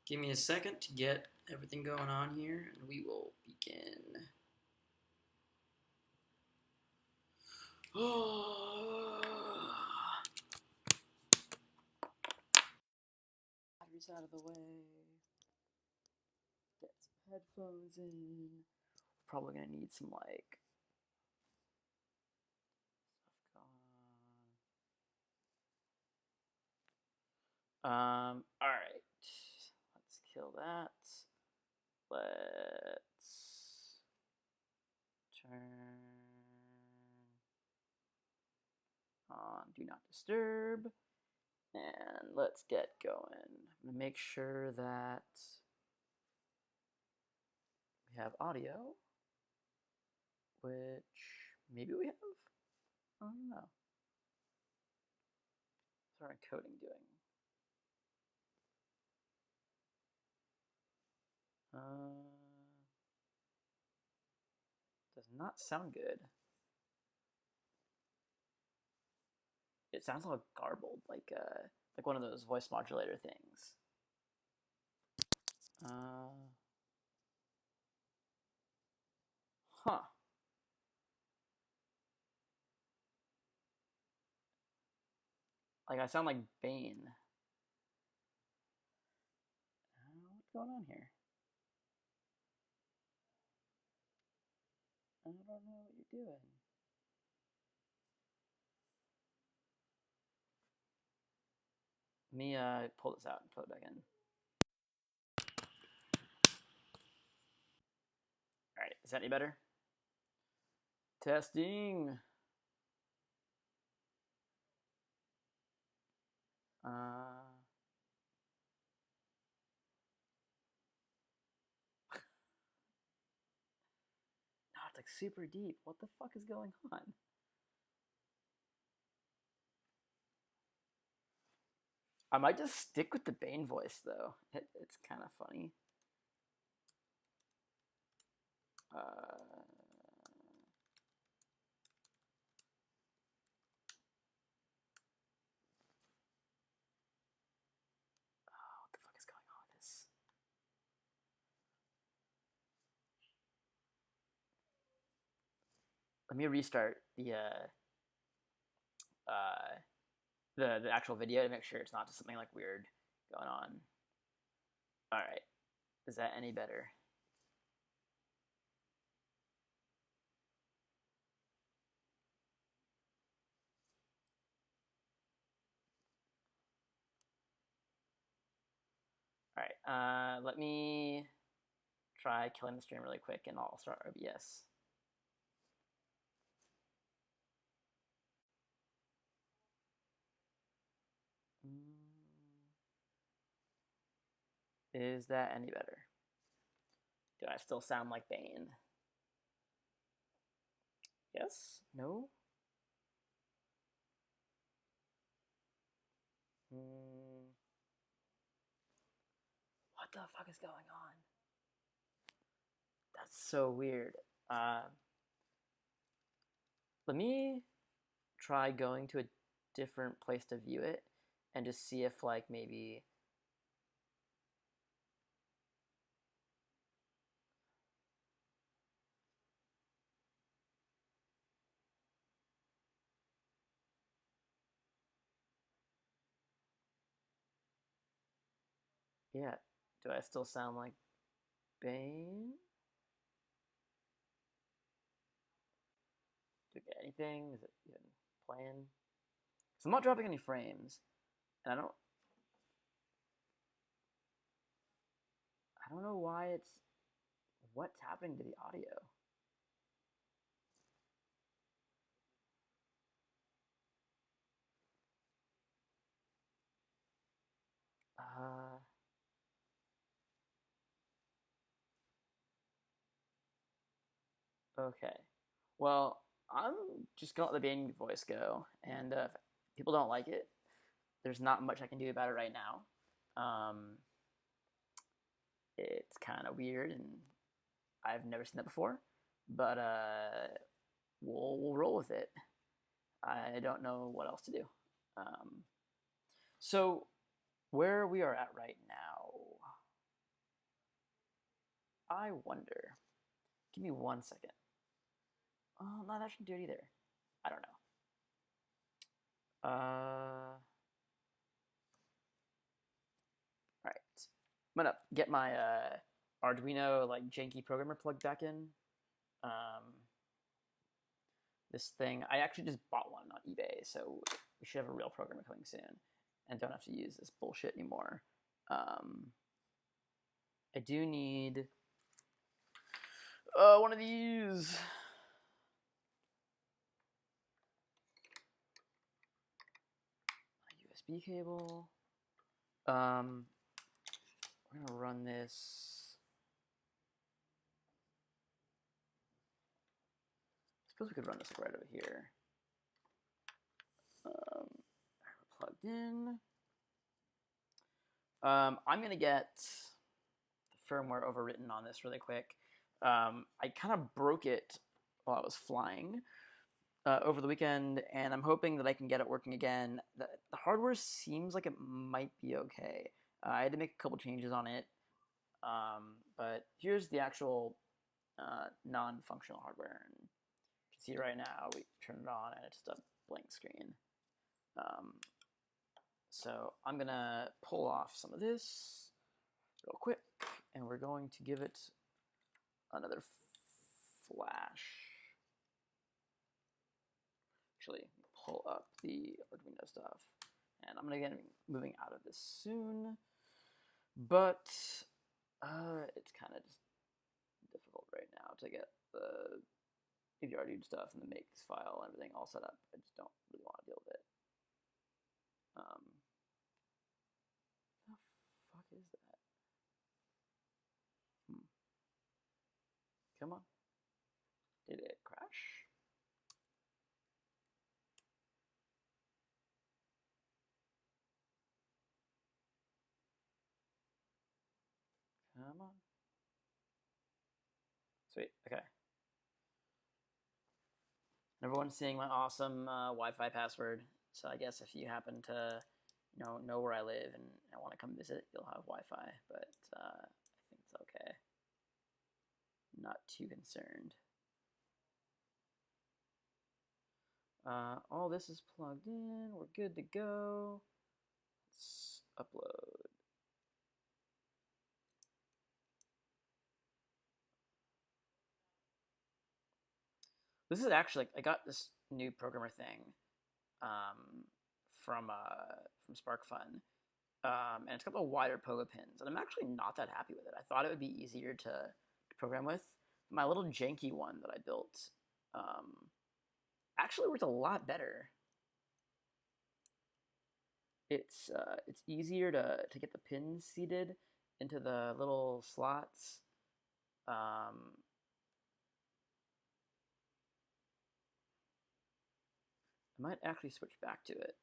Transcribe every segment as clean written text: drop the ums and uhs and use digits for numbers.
Give me a second to get everything going on here, and we will begin. Batteries out of the way. Get some headphones in. Probably gonna need some like stuff going on. All right. Let's kill that. Let's turn on Do Not Disturb. And let's get going. I'm going to make sure that we have audio, which maybe we have. I don't know. What's our encoding doing? Does not sound good. It sounds a little garbled, like one of those voice modulator things. Huh. Like I sound like Bane. What's going on here? I don't know what you're doing. Let me pull this out and put it back in. All right, is that any better? Testing. No, it's like super deep. What the fuck is going on? I might just stick with the Bane voice though. It's kind of funny. What the fuck is going on with this? Let me restart the actual video to make sure it's not just something like weird going on. All right, is that any better? All right, let me try killing the stream really quick, and I'll start OBS. Is that any better? Do I still sound like Bane? Yes? No? What the fuck is going on? That's so weird. Let me try going to a different place to view it and just see if like maybe yeah, do I still sound like Bane? Do I get anything? Is it even playing? So I'm not dropping any frames, and I don't know why what's happening to the audio. Okay. Well, I'm just gonna let the Bane voice go, and if people don't like it, there's not much I can do about it right now. It's kind of weird, and I've never seen that before, but we'll roll with it. I don't know what else to do. So where we are at right now, I wonder. Give me 1 second. Oh, no, that shouldn't do it either. I don't know. All right. I'm gonna get my Arduino like janky programmer plug back in. This thing, I actually just bought one on eBay, so we should have a real programmer coming soon, and don't have to use this bullshit anymore. I do need one of these. A USB cable. We're gonna run this. I suppose we could run this right over here. We're plugged in. I'm gonna get the firmware overwritten on this really quick. I kind of broke it while I was flying over the weekend, and I'm hoping that I can get it working again. The hardware seems like it might be okay. I had to make a couple changes on it, but here's the actual non-functional hardware. And you can see right now, we turn it on, and it's just a blank screen. So I'm going to pull off some of this real quick, and we're going to give it another flash. Actually, pull up the Arduino stuff, and I'm going to get moving out of this soon, but it's kind of just difficult right now to get the Arduino stuff and the makes file and everything all set up. I just don't really want to deal with it. What the fuck is that? Come on. Did it crash? Come on. Sweet. Okay. Everyone's seeing my awesome Wi-Fi password. So I guess if you happen to, know where I live and want to come visit, you'll have Wi-Fi. But I think it's okay. Not too concerned. All this is plugged in. We're good to go. Let's upload. This is actually, I got this new programmer thing from SparkFun, and it's got the wider pogo pins, and I'm actually not that happy with it. I thought it would be easier to program with. My little janky one that I built actually worked a lot better. It's easier to get the pins seated into the little slots. I might actually switch back to it.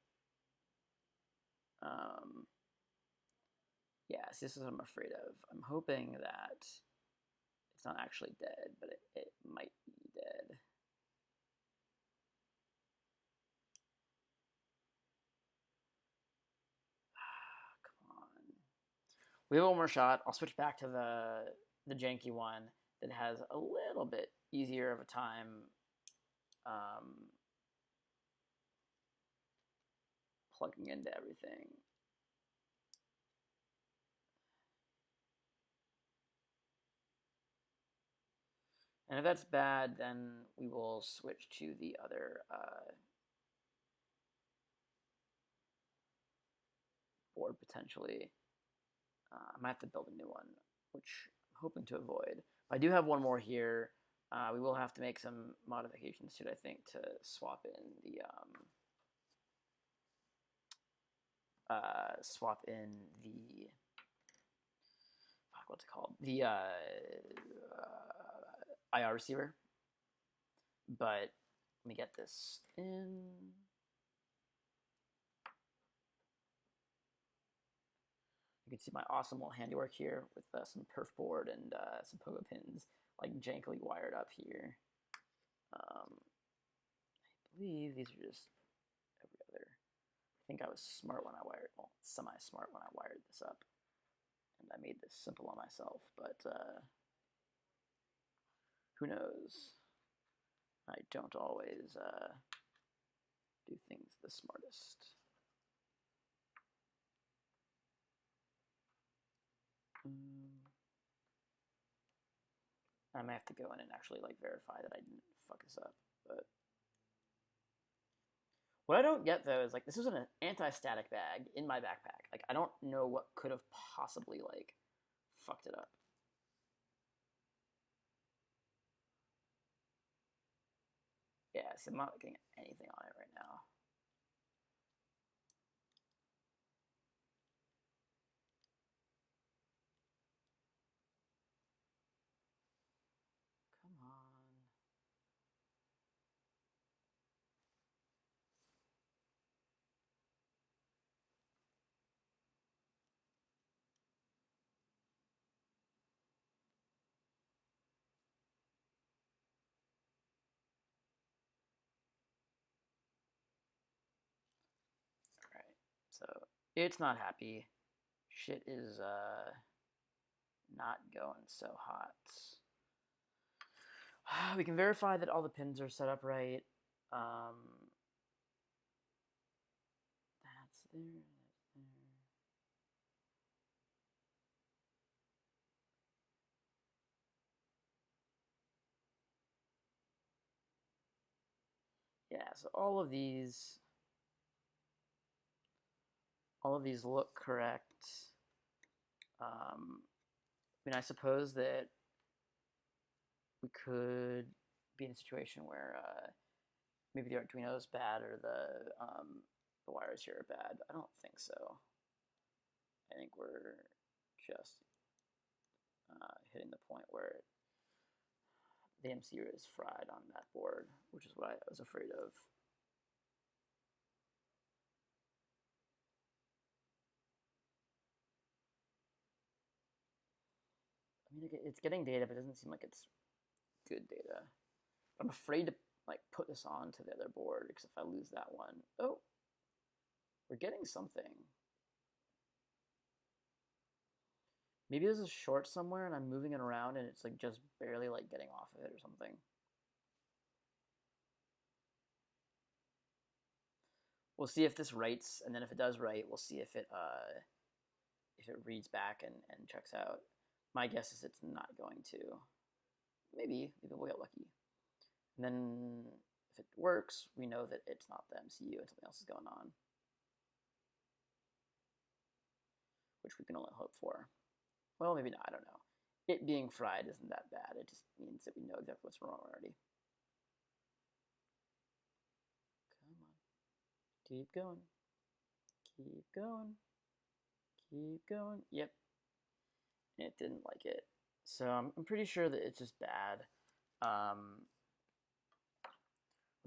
Yes, this is what I'm afraid of. I'm hoping that it's not actually dead, but it might be dead. Come on. We have one more shot. I'll switch back to the janky one that has a little bit easier of a time plugging into everything. And if that's bad, then we will switch to the other board potentially. I might have to build a new one, which I'm hoping to avoid. I do have one more here. We will have to make some modifications to it, I think, to swap in the what's it called? The IR receiver. But let me get this in. You can see my awesome little handiwork here with some perf board and some pogo pins like jankily wired up here. I believe these are just every other. I think I was smart when I wired, well, semi-smart when I wired this up. And I made this simple on myself, but Who knows? I don't always do things the smartest. I might have to go in and actually like verify that I didn't fuck this up. But what I don't get though is like this was an anti-static bag in my backpack. Like I don't know what could have possibly like fucked it up. Yeah, so I'm not getting anything on it right now. Come on. All right, so it's not happy. Shit is not going so hot. We can verify that all the pins are set up right. That's there. Yeah, so all of these look correct. I mean, I suppose that we could be in a situation where maybe the Arduino is bad or the wires here are bad. I don't think so. I think we're just hitting the point where the MCU is fried on that board, which is what I was afraid of. I mean, it's getting data, but it doesn't seem like it's good data. I'm afraid to like put this on to the other board because if I lose that one, oh, we're getting something. Maybe there's a short somewhere and I'm moving it around and it's like just barely like getting off of it or something. We'll see if this writes, and then if it does write, we'll see if it reads back and checks out. My guess is it's not going to. Maybe we'll get lucky. And then if it works, we know that it's not the MCU and something else is going on, which we can only hope for. Well, maybe not. I don't know. It being fried isn't that bad. It just means that we know exactly what's wrong already. Come on. Keep going. Keep going. Keep going. Yep. And it didn't like it. So I'm pretty sure that it's just bad. Let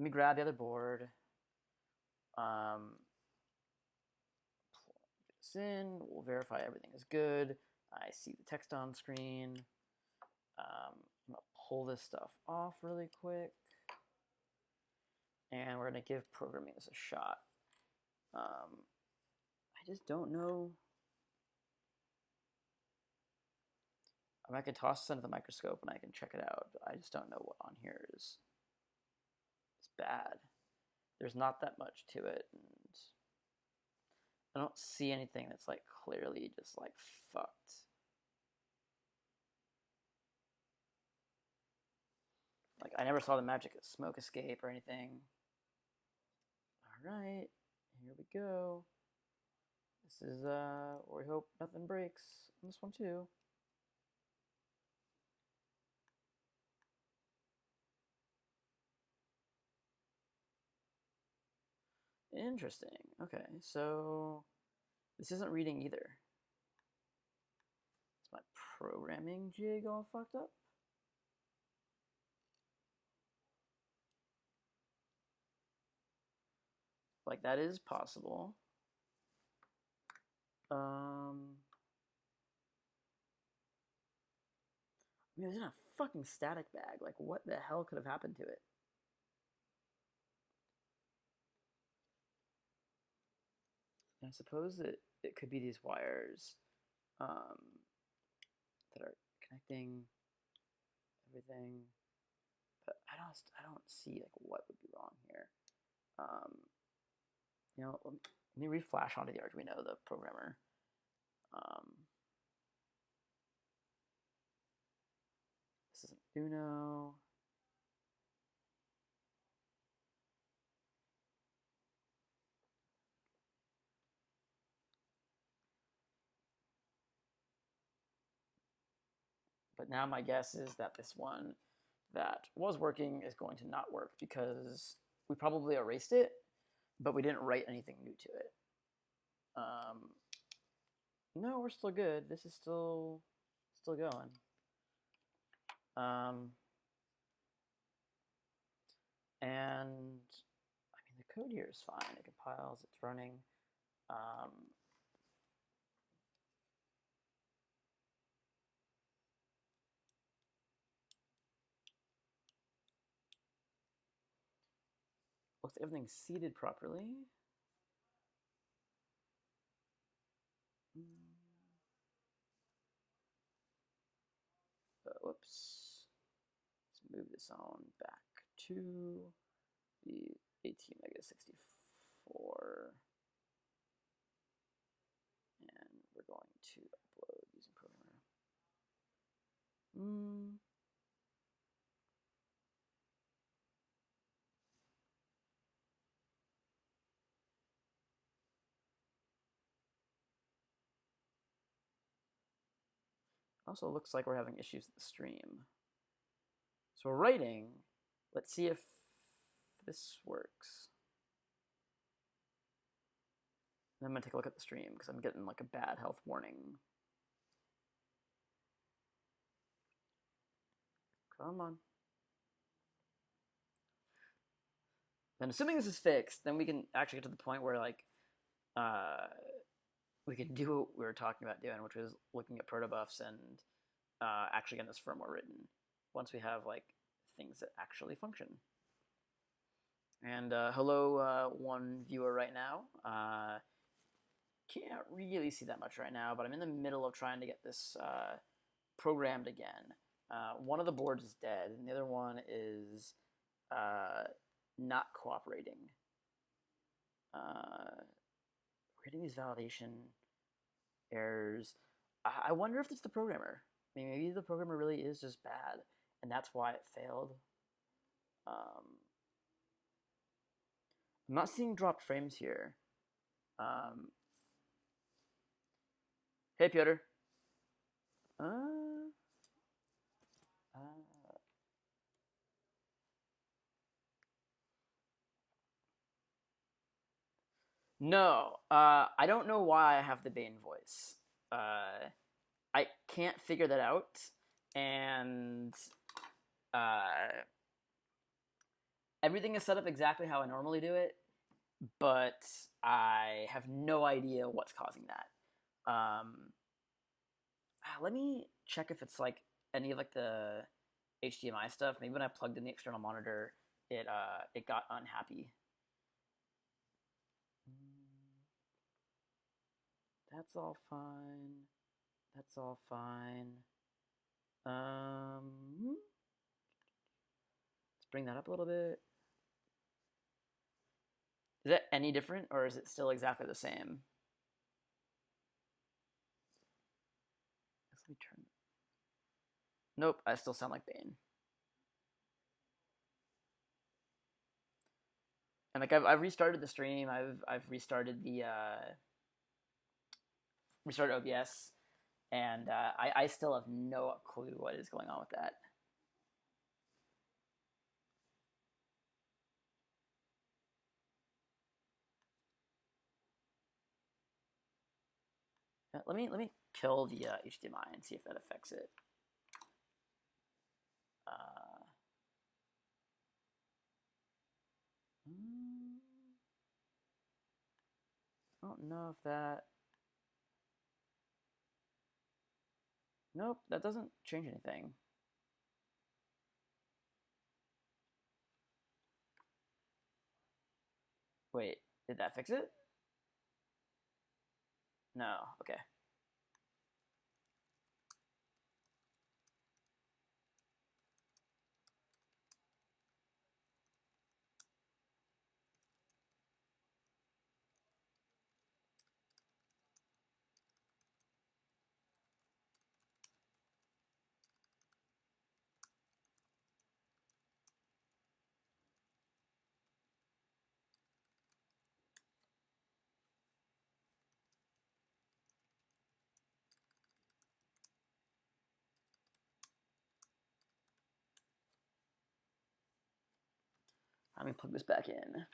me grab the other board. Put this in. We'll verify everything is good. I see the text on screen. I'm going to pull this stuff off really quick. And we're going to give programming this a shot. I just don't know. I mean, I could toss this under the microscope and I can check it out, but I just don't know what on here is bad. There's not that much to it, and I don't see anything that's like clearly just like fucked. Like I never saw the magic smoke escape or anything. All right, here we go. This is where we hope nothing breaks on this one too. Interesting. Okay, so this isn't reading either. Is my programming jig all fucked up? Like that is possible. I mean, it was in a fucking static bag. Like, what the hell could have happened to it? And I suppose that it could be these wires that are connecting everything. don't see like what would be wrong here. You know, let me reflash onto the Arduino, the programmer. This is an Uno. But now my guess is that this one that was working is going to not work because we probably erased it, but we didn't write anything new to it. No, we're still good. This is still going. And I mean, the code here is fine. It compiles, it's running. Looks like everything's seated properly. Whoops. Let's move this on back to the ATmega64. And we're going to upload using programmer. Also looks like we're having issues with the stream. So we're writing. Let's see if this works. And I'm gonna take a look at the stream because I'm getting like a bad health warning. Come on. And assuming this is fixed, then we can actually get to the point where like we can do what we were talking about doing, which was looking at protobufs and actually getting this firmware written once we have like things that actually function. And hello, one viewer right now. Can't really see that much right now, but I'm in the middle of trying to get this programmed again. One of the boards is dead, and the other one is not cooperating. We're getting these validation errors. I wonder if it's the programmer. I mean, maybe the programmer really is just bad, and that's why it failed. I'm not seeing dropped frames here. Hey, Piotr. No, I don't know why I have the Bane voice. I can't figure that out, and everything is set up exactly how I normally do it, but I have no idea what's causing that. Let me check if it's like any of like the HDMI stuff. Maybe when I plugged in the external monitor, it got unhappy. That's all fine. That's all fine. Let's bring that up a little bit. Is that any different, or is it still exactly the same? Let me turn. Nope, I still sound like Bane. And like I've restarted the stream. I've restarted the restarted OBS, and I still have no clue what is going on with that. Let me kill the HDMI and see if that affects it. I don't know if that. Nope, that doesn't change anything. Wait, did that fix it? No, okay. Let me plug this back in.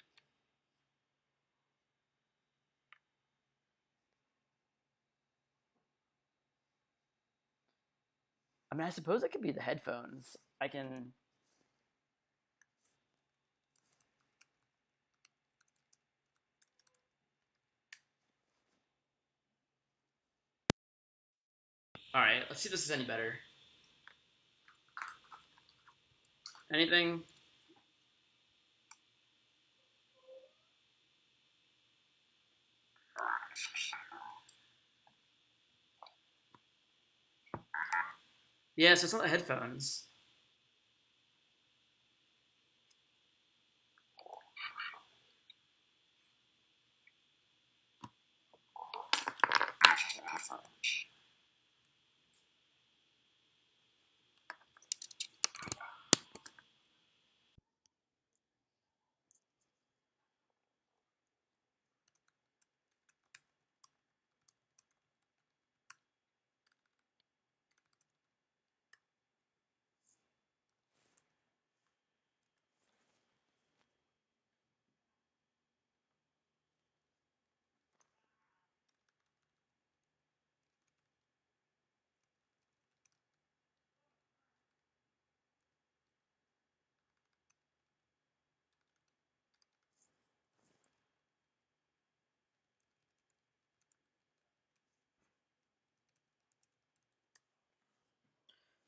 I mean, I suppose it could be the headphones. I can. All right, let's see if this is any better. Anything? Yeah, so it's not the headphones.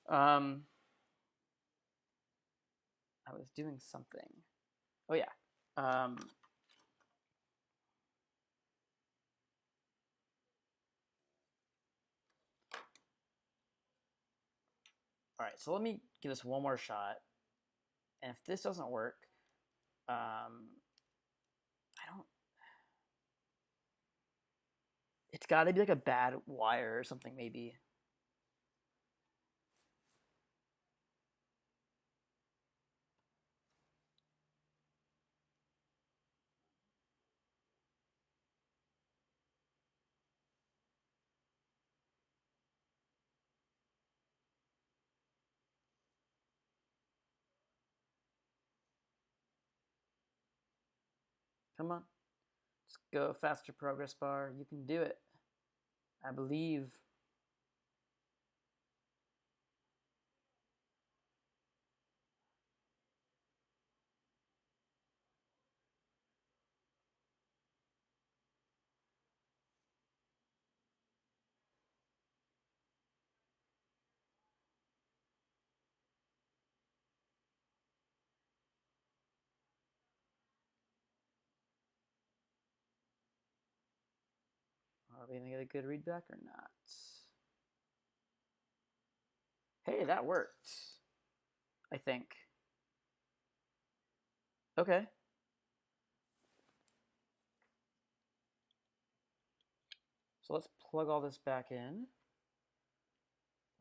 I was doing something. Oh yeah. All right, so let me give this one more shot. And if this doesn't work, I don't. It's got to be like a bad wire or something, maybe. Come on. Let's go faster, progress bar. You can do it. I believe. Are we going to get a good readback or not? Hey, that worked. I think. Okay. So let's plug all this back in.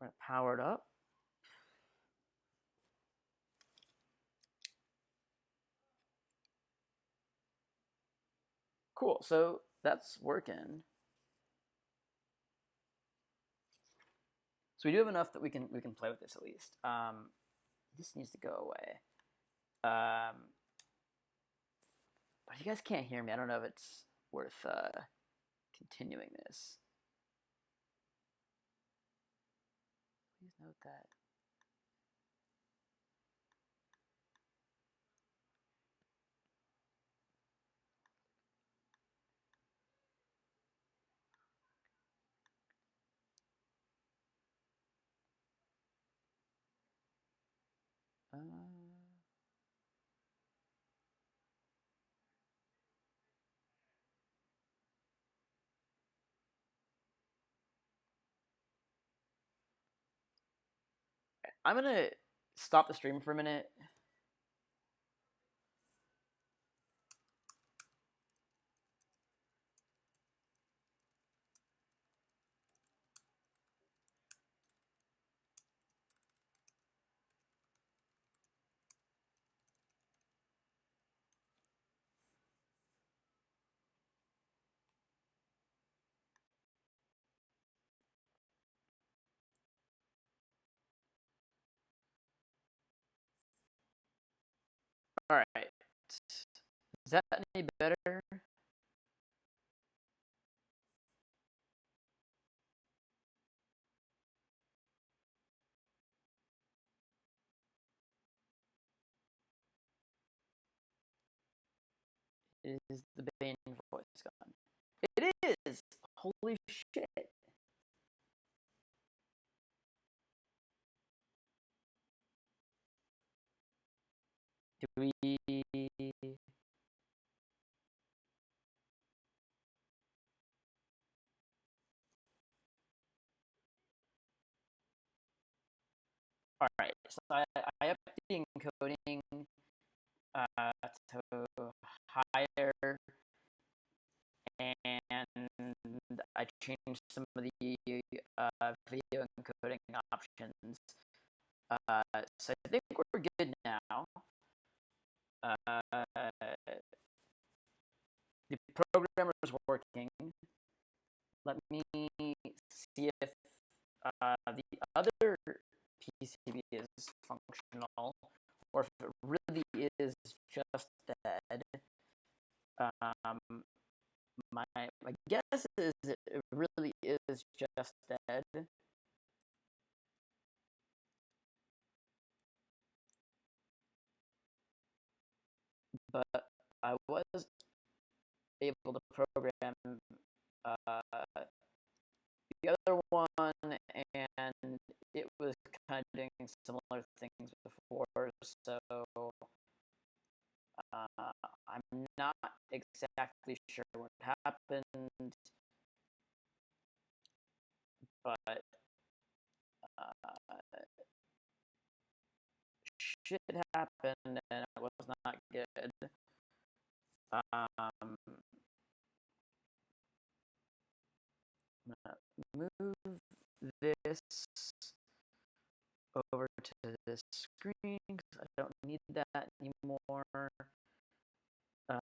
We're going to power it up. Cool. So that's working. So we do have enough that we can play with this at least. This needs to go away. But if you guys can't hear me, I don't know if it's worth continuing this. Please note that. I'm gonna stop the stream for a minute. All right. Is that any better? Is the Bane voice gone? It is! Holy shit. Do we... Alright, so I upped the encoding to higher, and I changed some of the video encoding options. So I think we're good now. The programmer is working. Let me see if the other PCB is functional, or if it really is just dead. My guess is it really is just dead. But I was able to program the other one, and it was kind of doing similar things before, so I'm not exactly sure what happened, but shit happened, and it was not good. Move this over to this screen because I don't need that anymore. I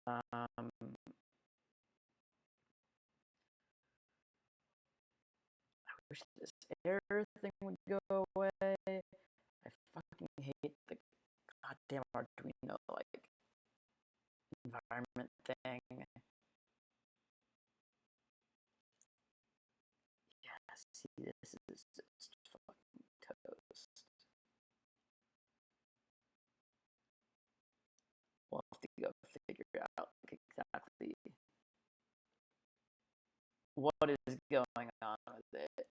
wish this error thing would go away. I fucking hate the goddamn Arduino like environment thing. Yeah, see, this is just fucking toast. We'll have to go figure out exactly what is going on with it.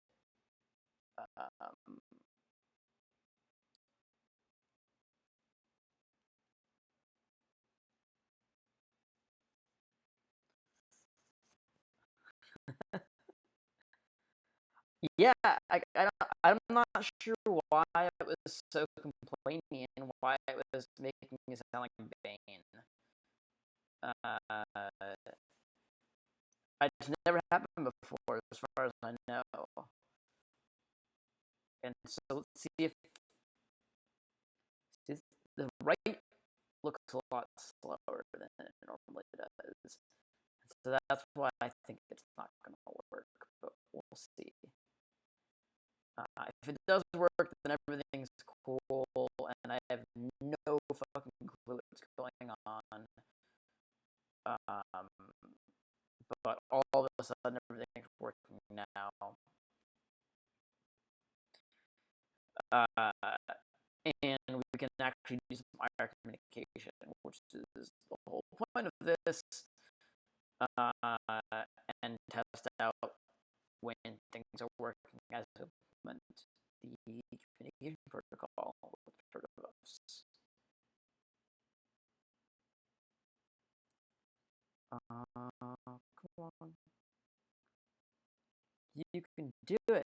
Yeah, I'm not sure why it was so complaining and why it was making me sound like a Bane. It's never happened before, as far as I know. And so let's see if the right looks a lot slower than it normally does. So that's why I think it's not going to work, but we'll see. If it does work, then everything's cool, and I have no fucking clue what's going on. But all of a sudden, everything's working now. And we can actually do some IR communication, which is the whole point of this, and test out when things are working as we implement the communication protocol with Protobufs. Come on. You can do it.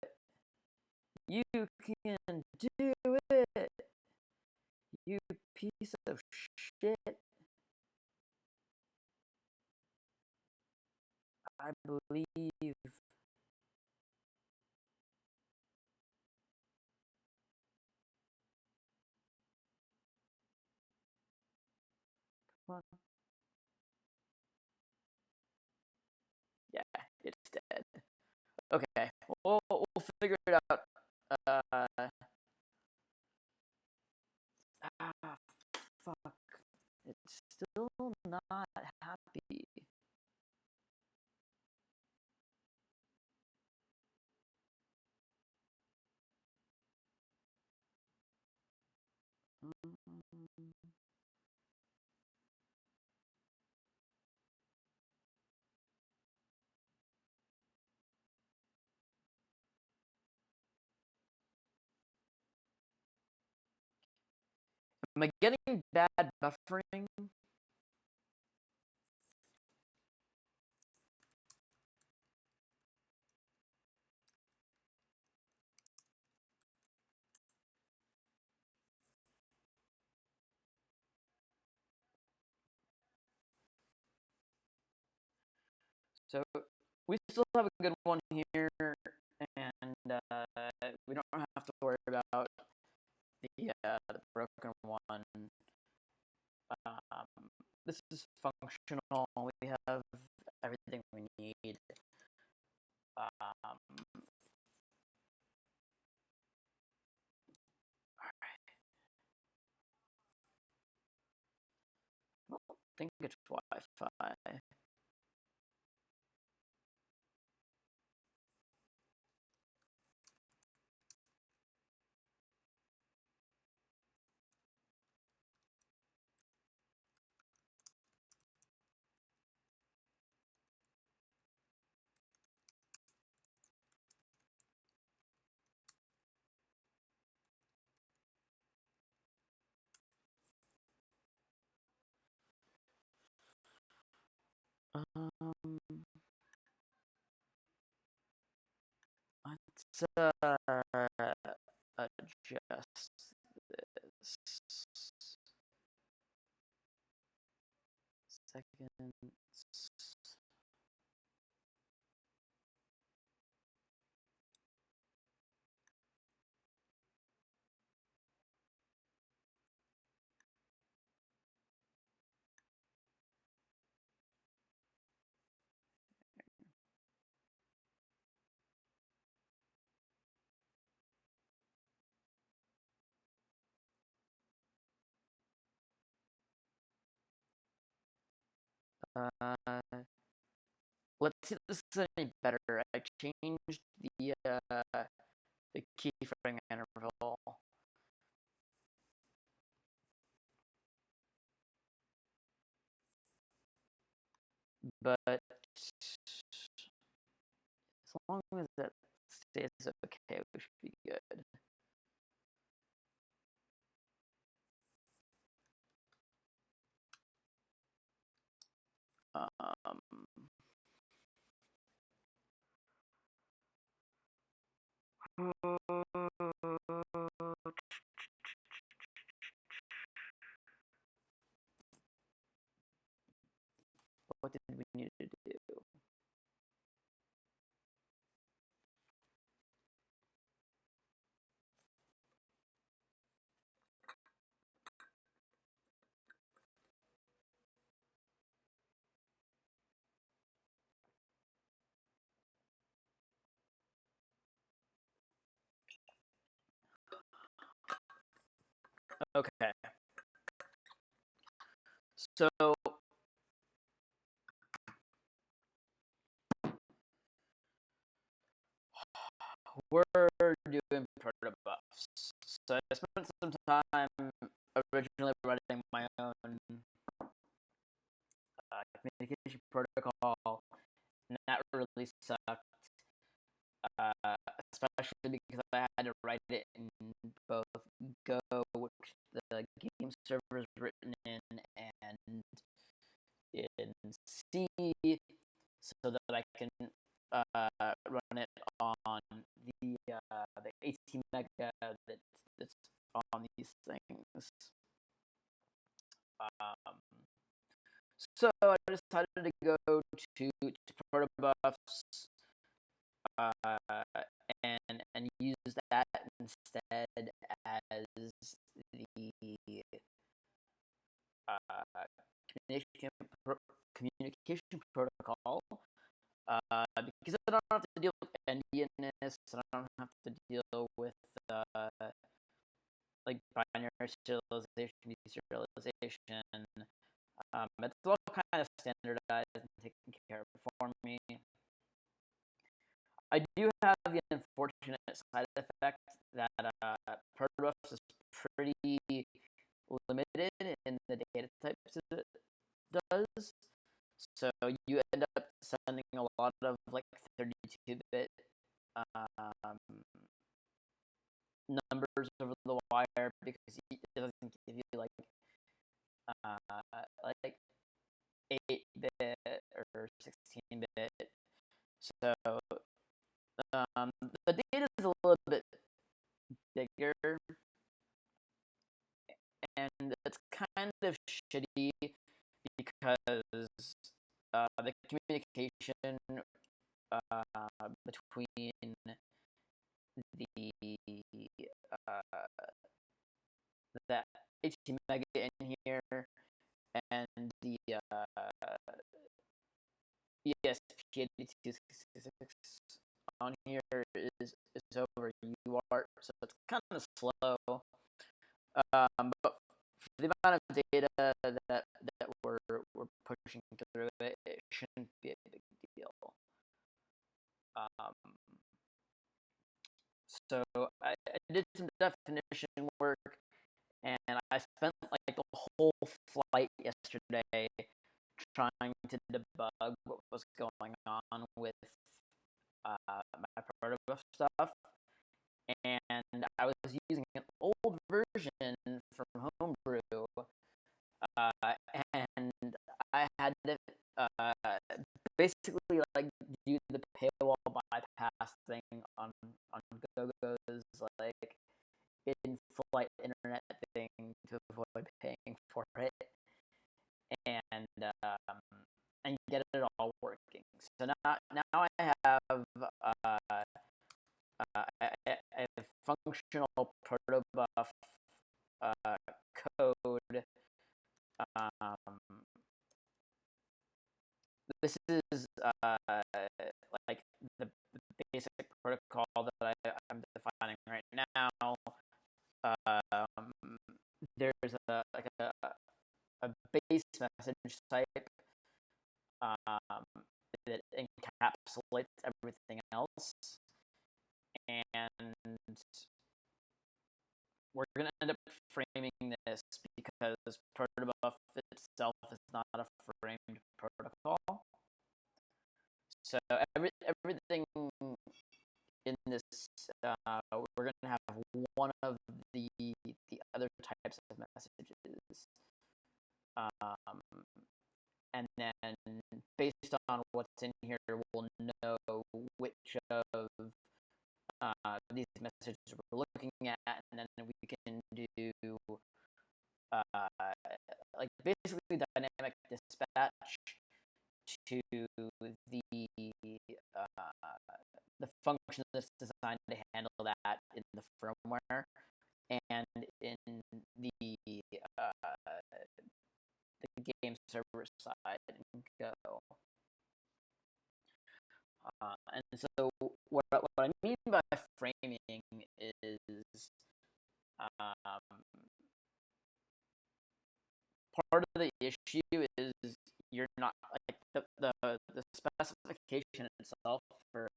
You can do it. You piece of shit. I believe. Come on. Yeah, it's dead. Okay, we'll figure it out. Ah, fuck. It's still not happy. Am I getting bad buffering? So we still have a good one here, and we don't have to worry about the broken one. This is functional. We have everything we need. I don't think it's Wi-Fi. Let's adjust this. Seconds. Let's see if this is any better. I changed the keyframe interval. But as long as that stays okay, we should be good. What did we need to do? Okay. So we're doing Protobufs. So I spent some time originally writing my own communication protocol, and that really sucked. Especially because I had to write it in both Go, which the game server is written in, and in C, so that I can run it on the 18 mega that's on these things. So I decided to go to Protobufs and use that instead as the communication protocol, because I don't have to deal with endianness, I don't have to deal with like binary serialization, deserialization, It's all kind of standardized and taken care of for me. I do have the unfortunate side effect that Protobufs is pretty limited in the data types it does. So you end up sending a lot of like 32-bit numbers over the wire because it doesn't give you like 8-bit or 16-bit. So the data is a little bit bigger, and it's kind of shitty because the communication between the that 18 mega in here and the ESP8266 on here is over UART, so it's kind of slow. But for the amount of data that we're pushing through it, it shouldn't be a big deal. So I did some definition work, and I spent like the whole flight yesterday trying to debug what was going on with my Protobuf stuff. And I was using an old version from Homebrew, and I had to basically like do the paywall bypass thing on GoGo's like in-flight internet thing to avoid paying for it, and get it all working. So now I have a functional Protobuf code. This is like the basic protocol that I'm defining right now. There's a base message type that encapsulates everything else, and we're going to end up framing this because Protobuf itself is not a framed protocol. So everything in this, we're going to have one of the other types of messages. And then based on what's in here, we'll know which of these messages we're looking at, and then we can do like basically dynamic dispatch to the function that's designed to handle that in the firmware and in the game server side in Go. And so what I mean by framing is part of the issue is you're not like the specification itself for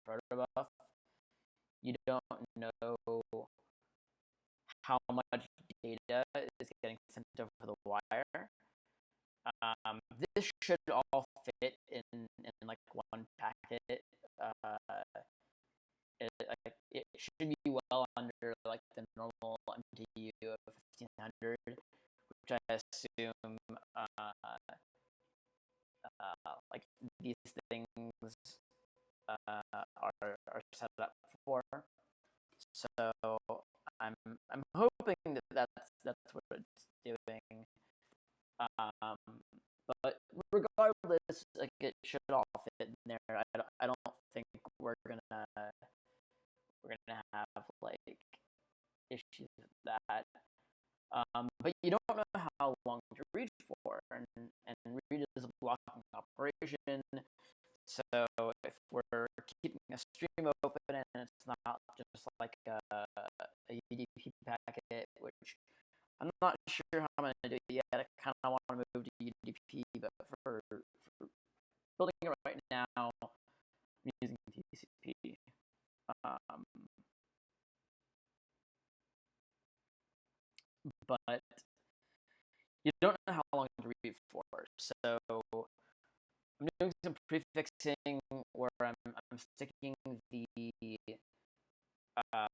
Protobuf. You don't know how much data is getting sent over the wire. This should all fit in like one packet. It should be well under like the normal MTU of 1500, which I assume like these things are set up for. So I'm hoping that that's what it's doing. But regardless, like it should all fit in there. I don't think we're gonna have like issues with that. But you don't know how long to read for, and read is a blocking operation. So if we're keeping a stream open and it's not just like a UDP packet, which I'm not sure how I'm going to do yet. I kind of want to move to but for building it right now, I'm using TCP. But you don't know how long to read for. So I'm doing some prefixing where I'm sticking uh,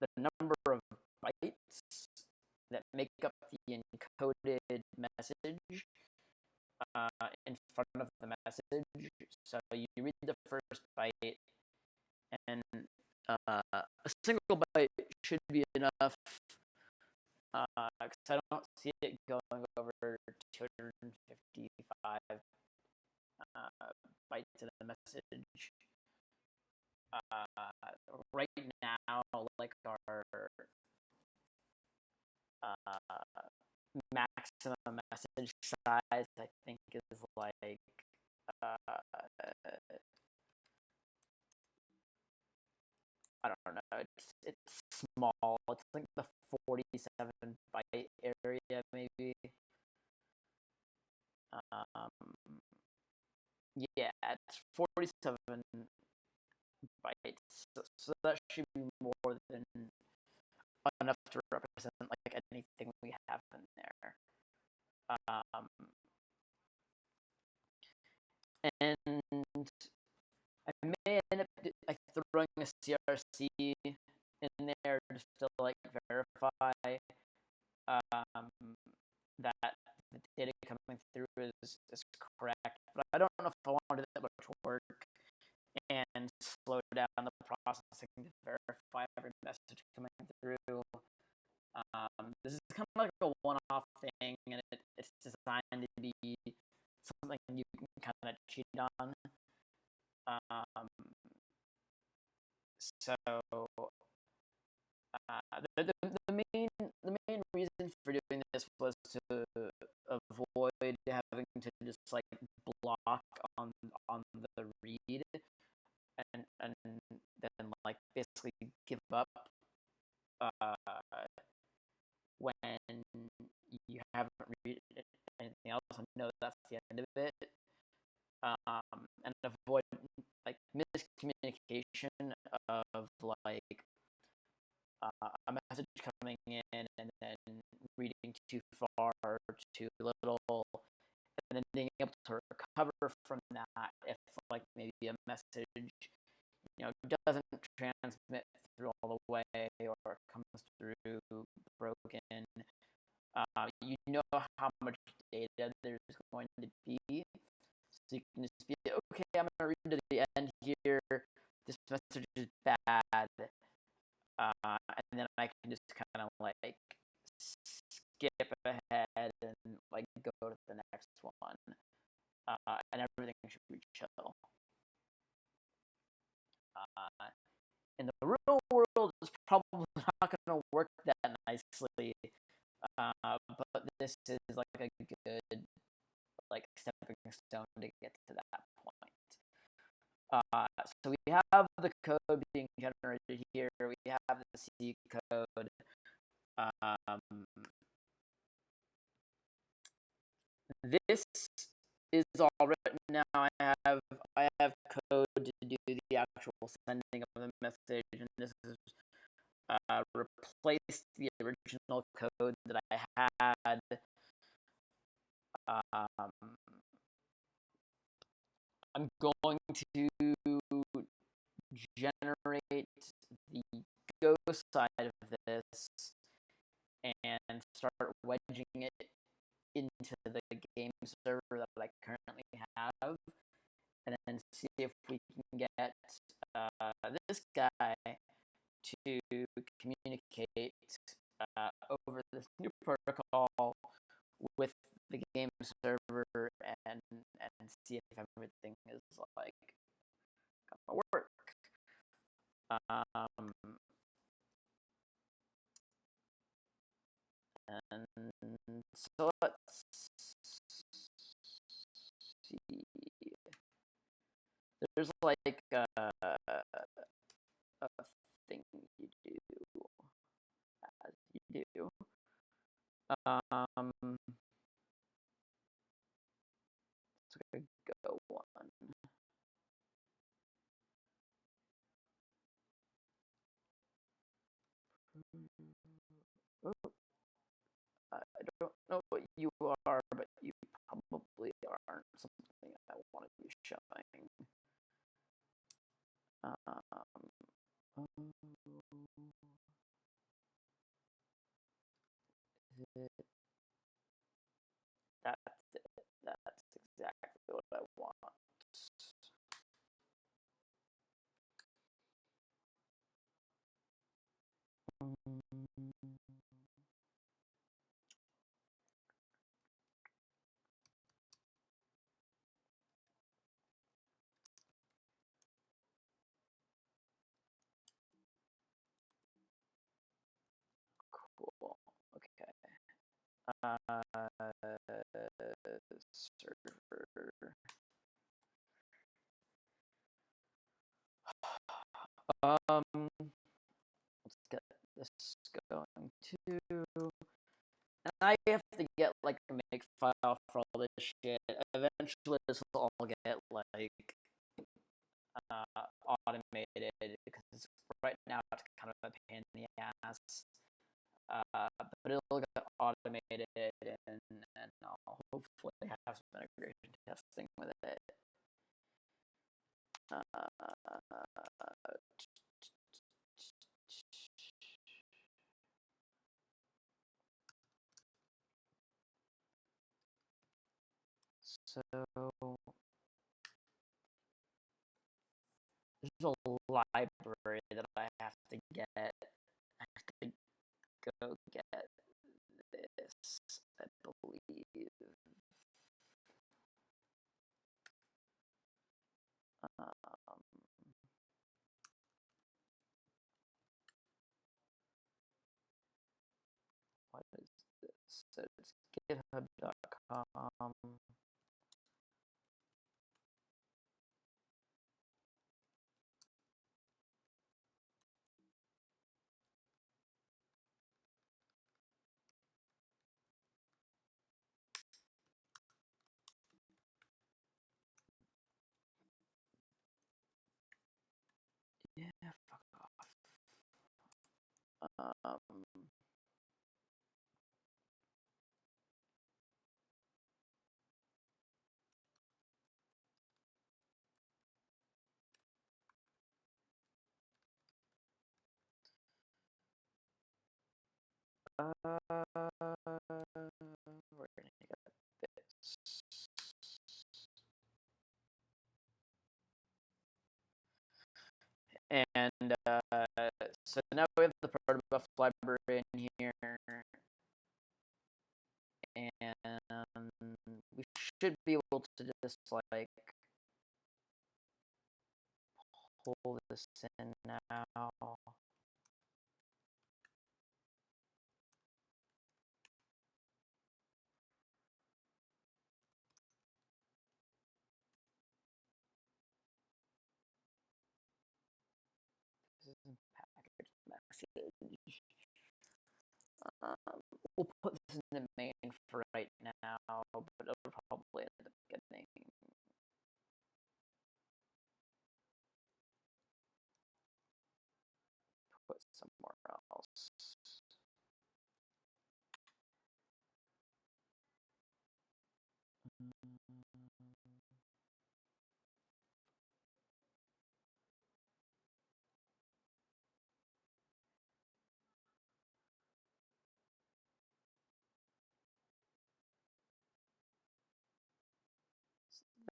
the number of bytes that make up the encoded message in front of the message. So you read the first byte, and a single byte should be enough. Because I don't see it going over 255 bytes in the message. Right now, like our maximum message size, I think, is like I don't know. It's small. It's like the 47 byte area, maybe. Yeah, it's 47 bytes. So that should be more than enough to represent like anything we have in there. And I may end up like throwing a CRC in there just to like verify that the data coming through is correct. But I don't know if I want to do that much work and slow down the processing to verify every message coming through. This is kind of like a one-off thing, and it's designed to be something you can kind of cheat on. So the main reason for doing this was to avoid having to just like block on the read and then like basically give up when you haven't read anything else and know that's the end of it. And avoid like miscommunication of like a message coming in and then reading too far or too little, and then being able to recover from that if like maybe a message doesn't transmit through all the way or it comes through broken. You know how much data there's going to be, so you can just be okay. I'm gonna read to the end here. This message is bad, and then I can just kind of like skip ahead and like go to the next one, and everything should be chill. In the real world, it's probably not going to work that nicely, but this is like a good like stepping stone to get to that point. So we have the code being generated here. We have the C code. This is all written now. I have code to do the actual sending of the message, and this is replaced the original code that I had. I'm going to generate the Go side of this and start wedging it into the game server that I currently have, and then see if we can get this guy to communicate over this new protocol with the game server and see if everything is like gonna work. And so let's see. There's like a thing you do as you do. go one. Oh, I don't know what you are, but you probably aren't something I want to be showing. Oh, is it? That's it. That's exactly what I want. Cool. Okay. Server. Let's get this going too. And I have to get like a make file for all this shit. Eventually, this will all get like automated because right now it's kind of a pain in the ass. But it'll get automated, and I'll hopefully have some integration testing with it. So there's a library that I have to get. I have to go get this, I believe. What is this? So it's github.com. Yeah, fuck off. We're gonna get this. And so now we have the Protobufs library in here, and we should be able to just like pull this in now. This isn't package message. We'll put this in the main for right now, but it'll probably end up getting put somewhere else.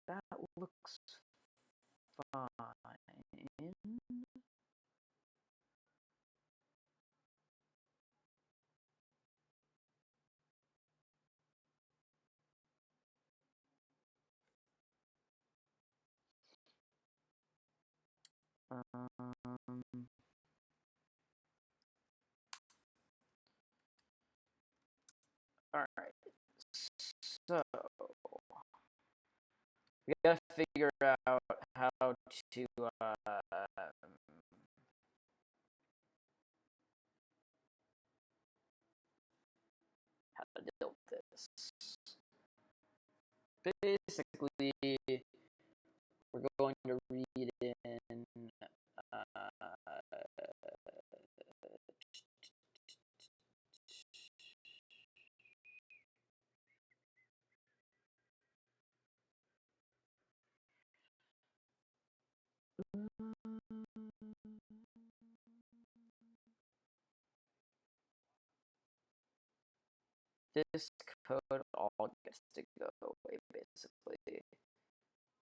That looks fine. All right. So we gotta figure out how to how to deal with this. basically, we're going to read in uh, this code all gets to go away, basically.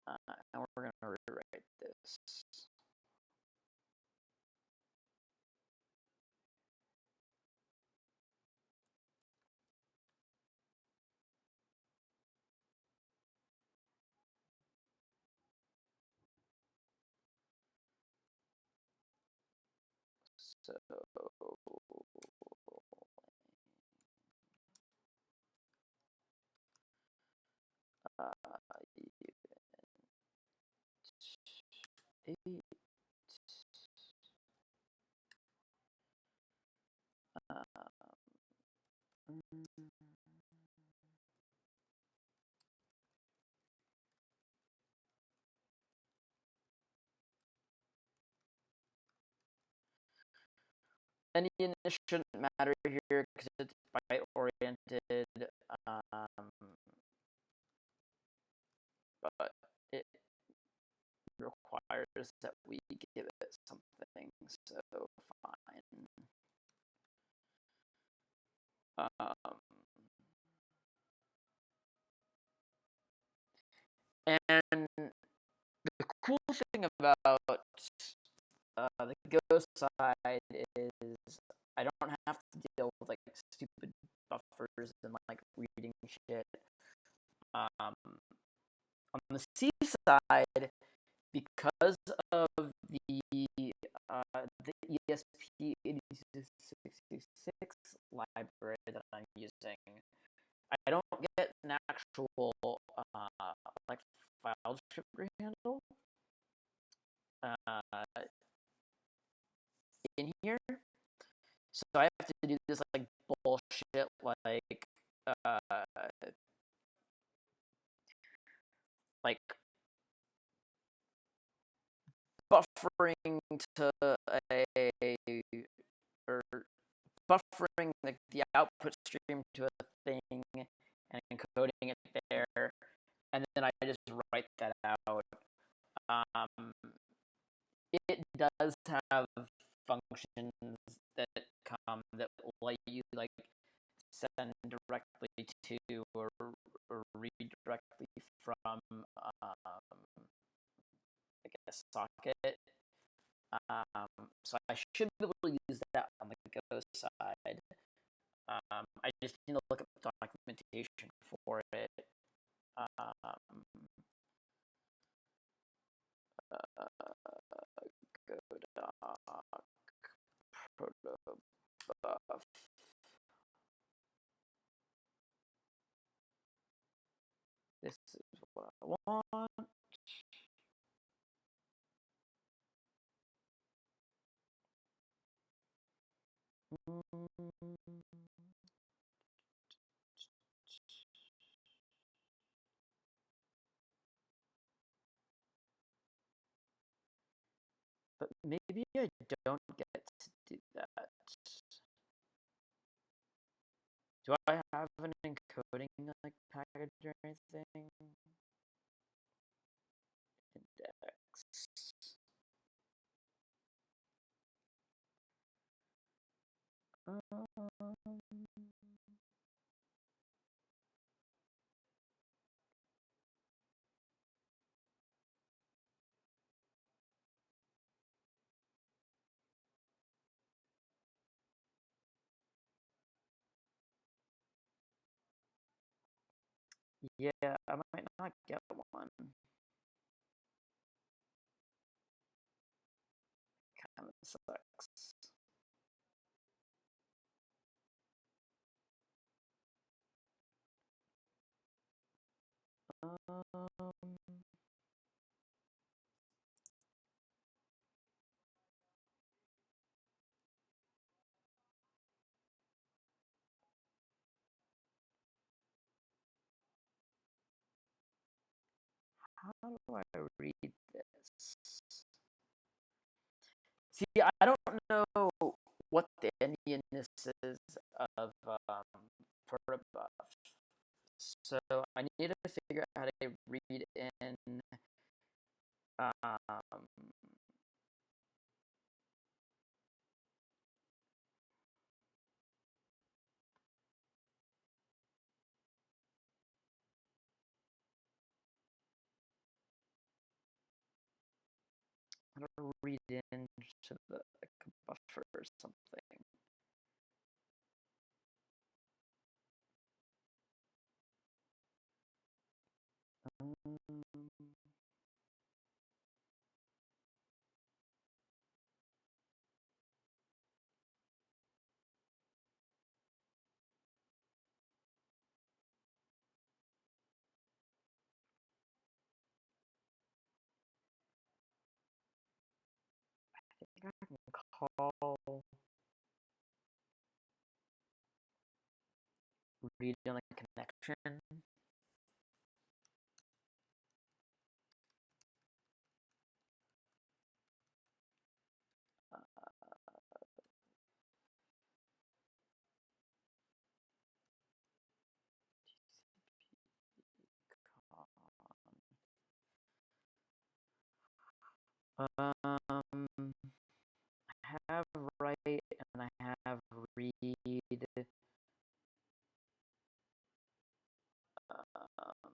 And we're going to rewrite this. So uh, eight. Any init shouldn't matter here because it's byte oriented, but it requires that we give it something, so fine. And the cool thing about the Go side is I don't have to deal with like stupid buffers and like reading shit. On the C side, because of the ESP8266 library that I'm using, I don't get an actual like file descriptor handle in here, so I have to do this like bullshit uh, like buffering to a or buffering the output stream to a thing and encoding it there, and then I just write that out. It does have functions that come that let you like send directly to or read directly from I guess socket. So I should be able to use that on the Go side. I just need to look at the documentation for it. Go doc protobuf. This is what I want. But maybe I don't get to do that. Do I have an encoding like package or anything? Index. Yeah, I might not get one. Kind of sucks. do I read this? See, I don't know what the Indianness is of Protobufs, so I need to figure out how to read in um, how to read into the buffer or something. I think I can call read on the connection. I have write and I have read. Um,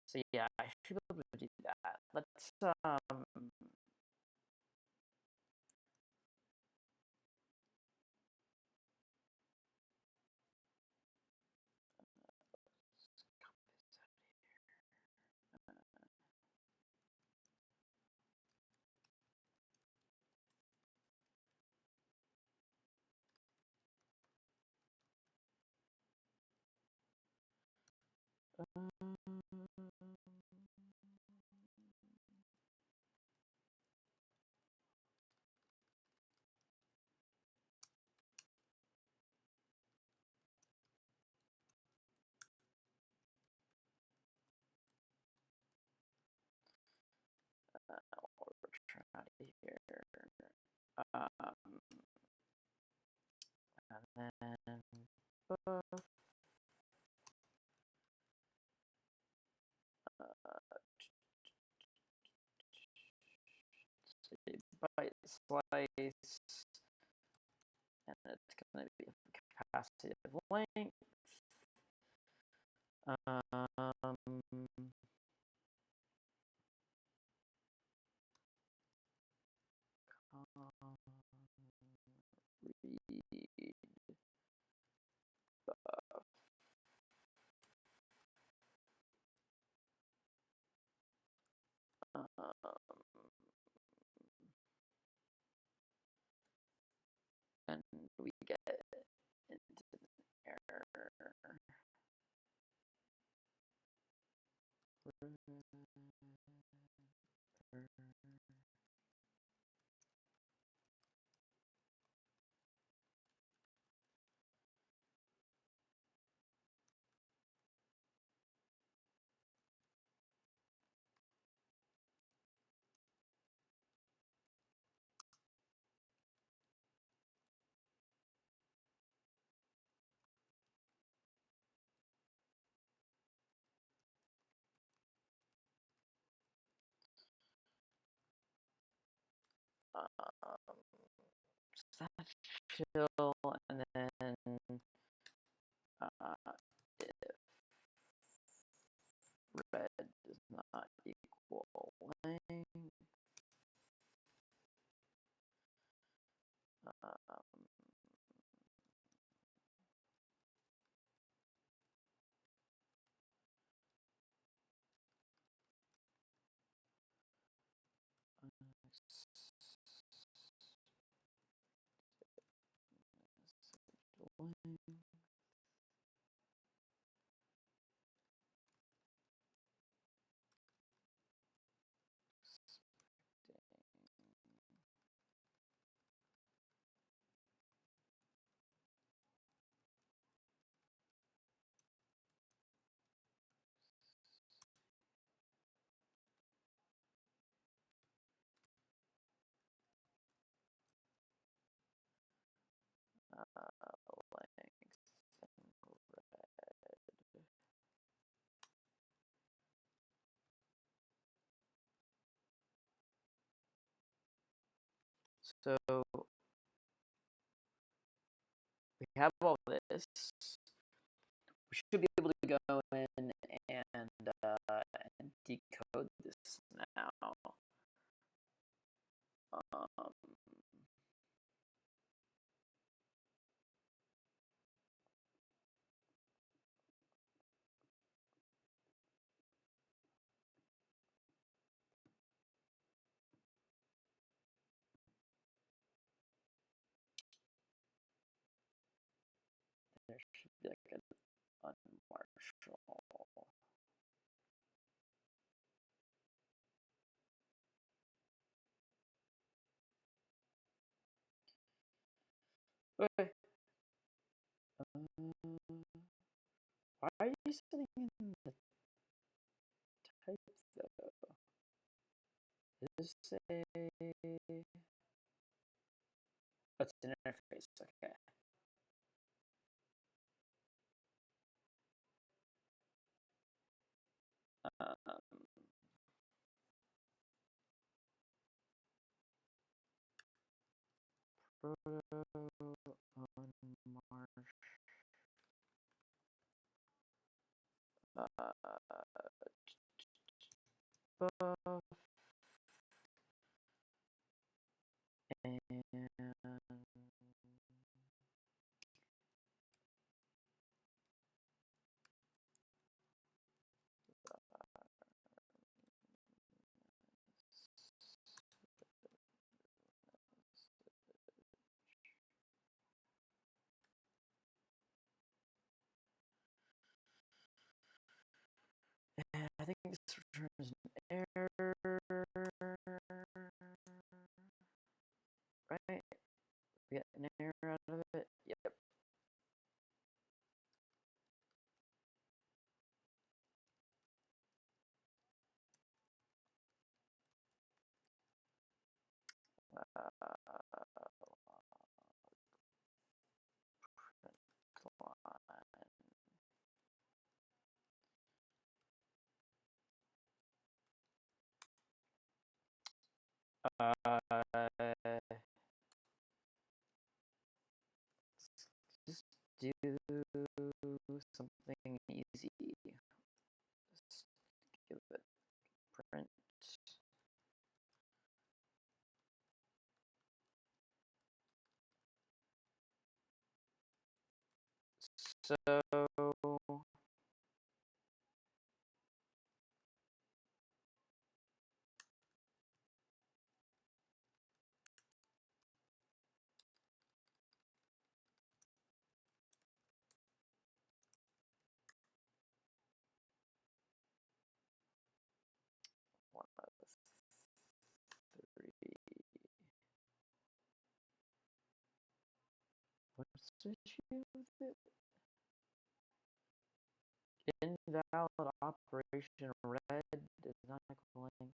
so yeah, I should be able to do that. Let's try here. Um, and then buff, byte slice, and it's going to be capacity of length. Read buff. And we get into the error. That chill, and then if red does not equal length, So we have all this. We should be able to go in and decode this now. Um, there should be like an unmarshal. Okay. Why are you sitting in the types though? Does it say? Oh, it's an interface. Okay. Um, Proto unmarsh. Buff and I think this returns an error, right? We get an error out of it. Yep. Just do something easy. Just give it print. So one of three. What's the issue with it? Invalid operation red is not equaling.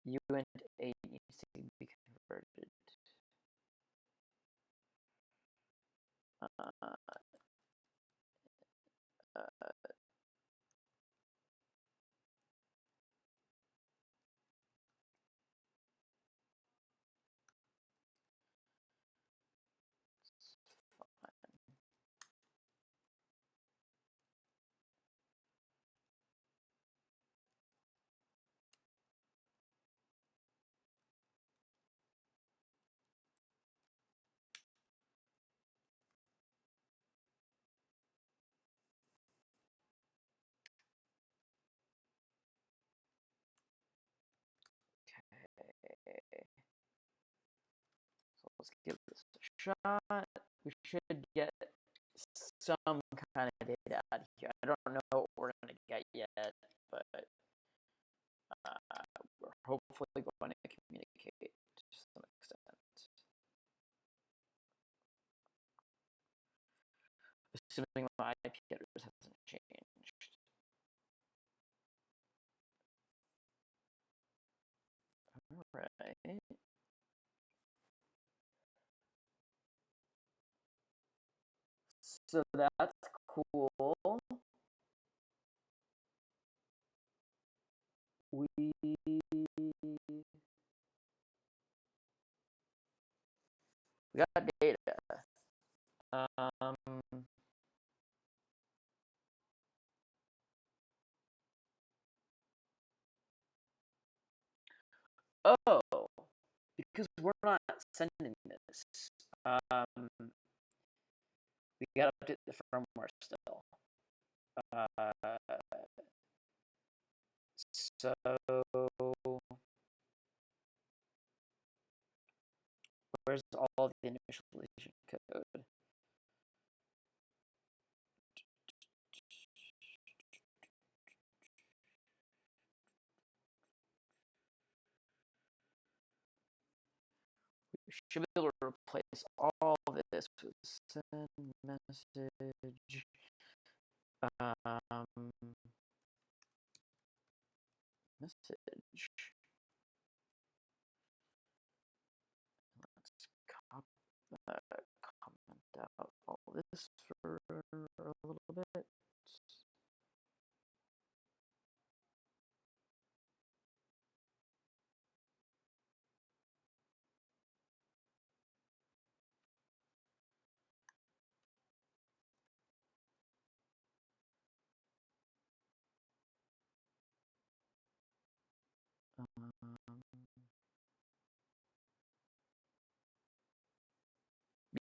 Uint 8 needs to be converted. Uh, okay. So let's give this a shot. We should get some kind of data out of here. I don't know what we're going to get yet, but we're hopefully going to communicate to some extent. Assuming my IP address hasn't changed. All right. So that's cool. we got data. Um, oh, because we're not sending this. We got to update the firmware still. So where's all the initialization code? We should be able to replace all of this with send message. Message. Let's comment out all this for a little bit.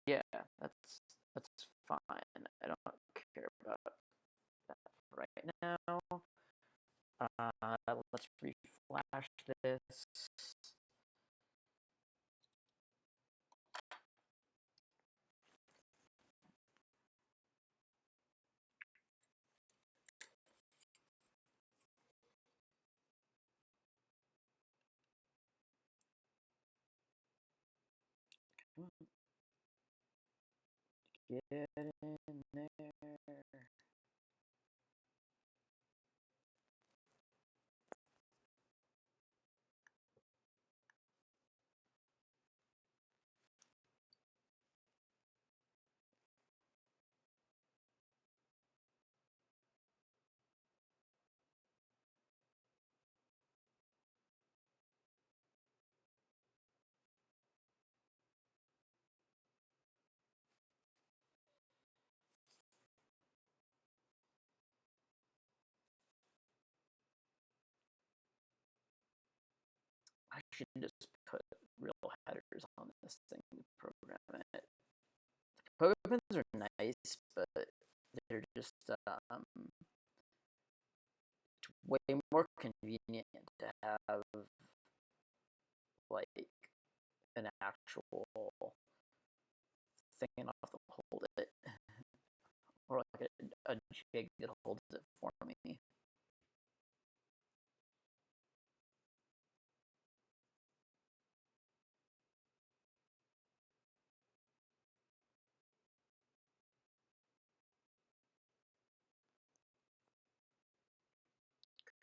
Yeah, that's fine. I don't care about that right now. Let's reflash this. Get in there. I should just put real headers on this thing to program it. The programs are nice, but they're just way more convenient to have like an actual thing off to hold it, or like a jig that holds it for me.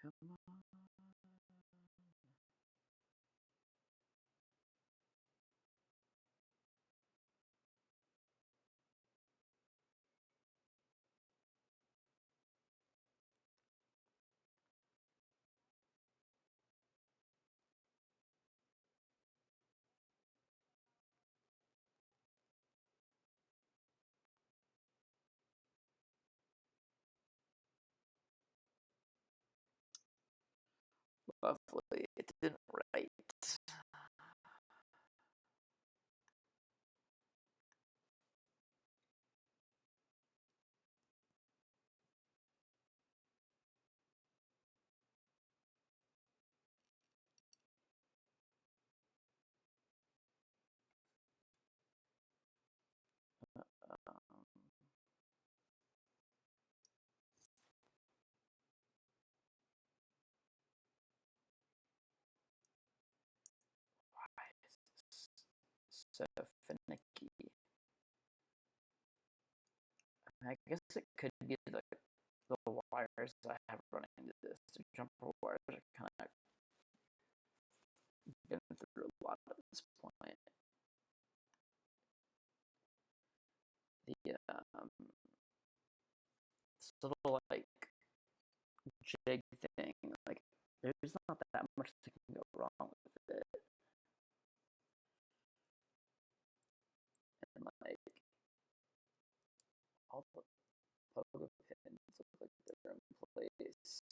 Come on. Lovely. It didn't write. Why is this so finicky? I guess it could be the wires I have running into this. The jumper wires are kind of been through a lot at this point. The little like jig thing, like there's not that much that can go wrong with it. And like all the pogo pins look like they're in place.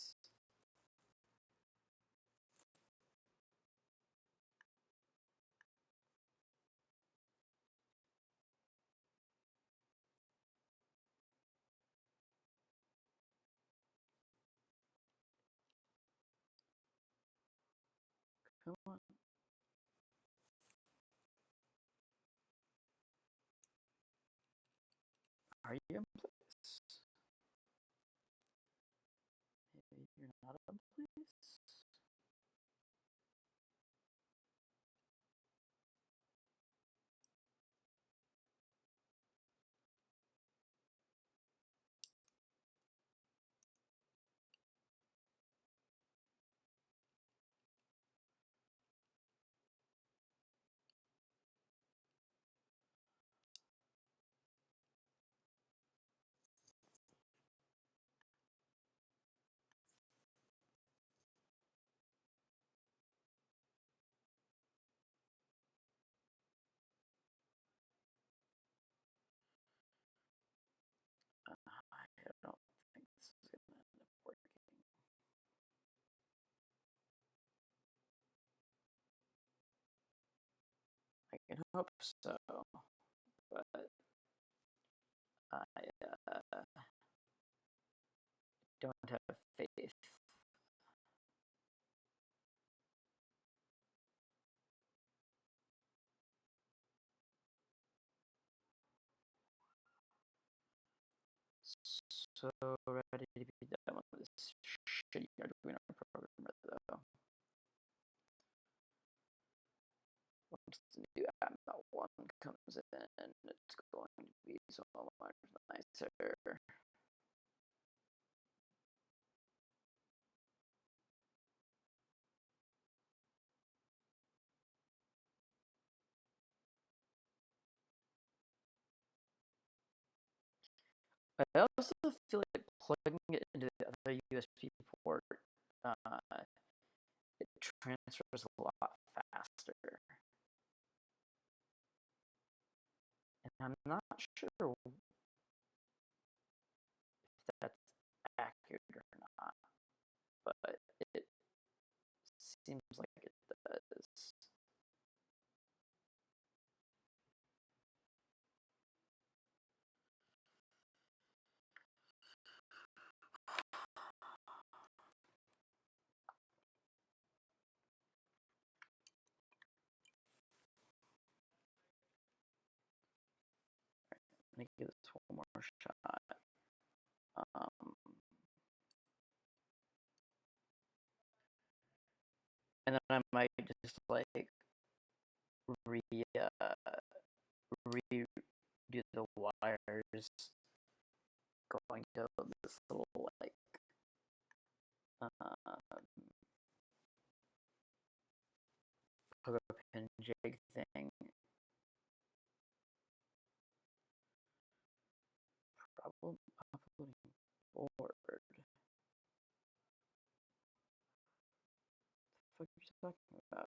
Come on. Are you in place? Maybe you're not in place? I don't think this is going to end up working. I can hope so, but I don't have faith. So ready to be done with this shitty Arduino programmer though. Once the new app.1 comes in, it's going to be so much nicer. I also feel like plugging it into the other USB port, it transfers a lot faster. And I'm not sure if that's accurate or not, but it seems like it does. Let me give this one more shot. And then I might just like redo the wires going to this little like pogo pin jig thing. Problem uploading board. What the fuck are you talking about?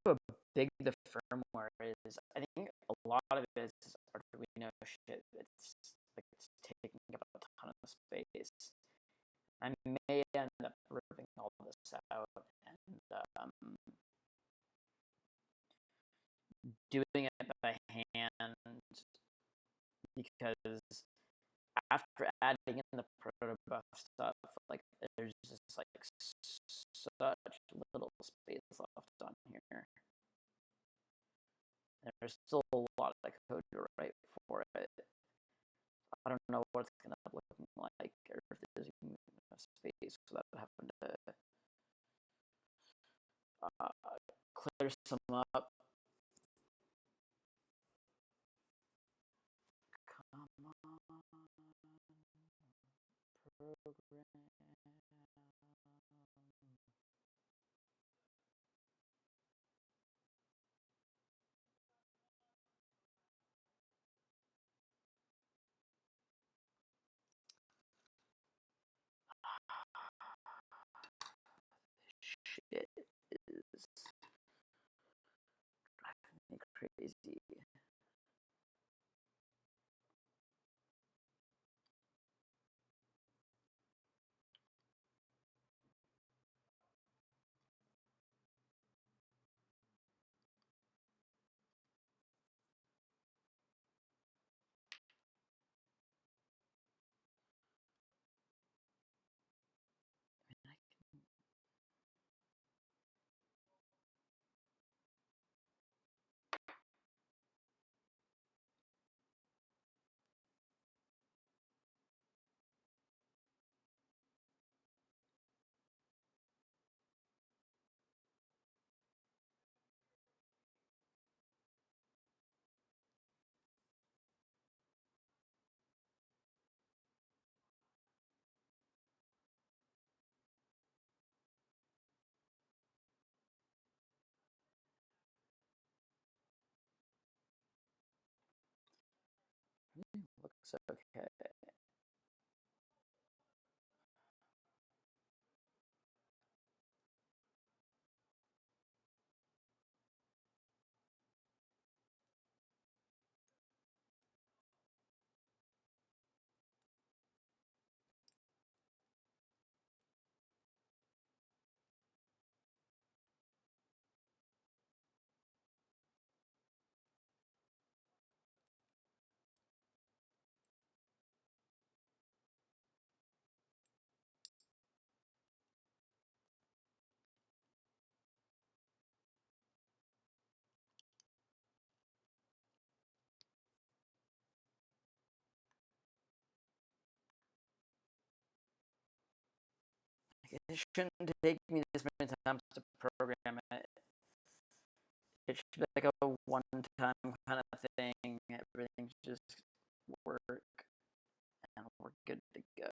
How big the firmware is. I think a lot of it is Arduino shit. It's like it's taking up a ton of space. I may end up ripping all this out and doing it by hand because after adding in the Protobuf stuff, like there's just like such little space left on here. there's still a lot of code to write for it. I don't know what it's going to end up looking like, or if there's even enough space without having to clear some up. Come on, program. Shit is driving me crazy. Looks okay. It shouldn't take me this many times to program it. It should be like a one-time kind of thing. Everything should just work, and we're good to go.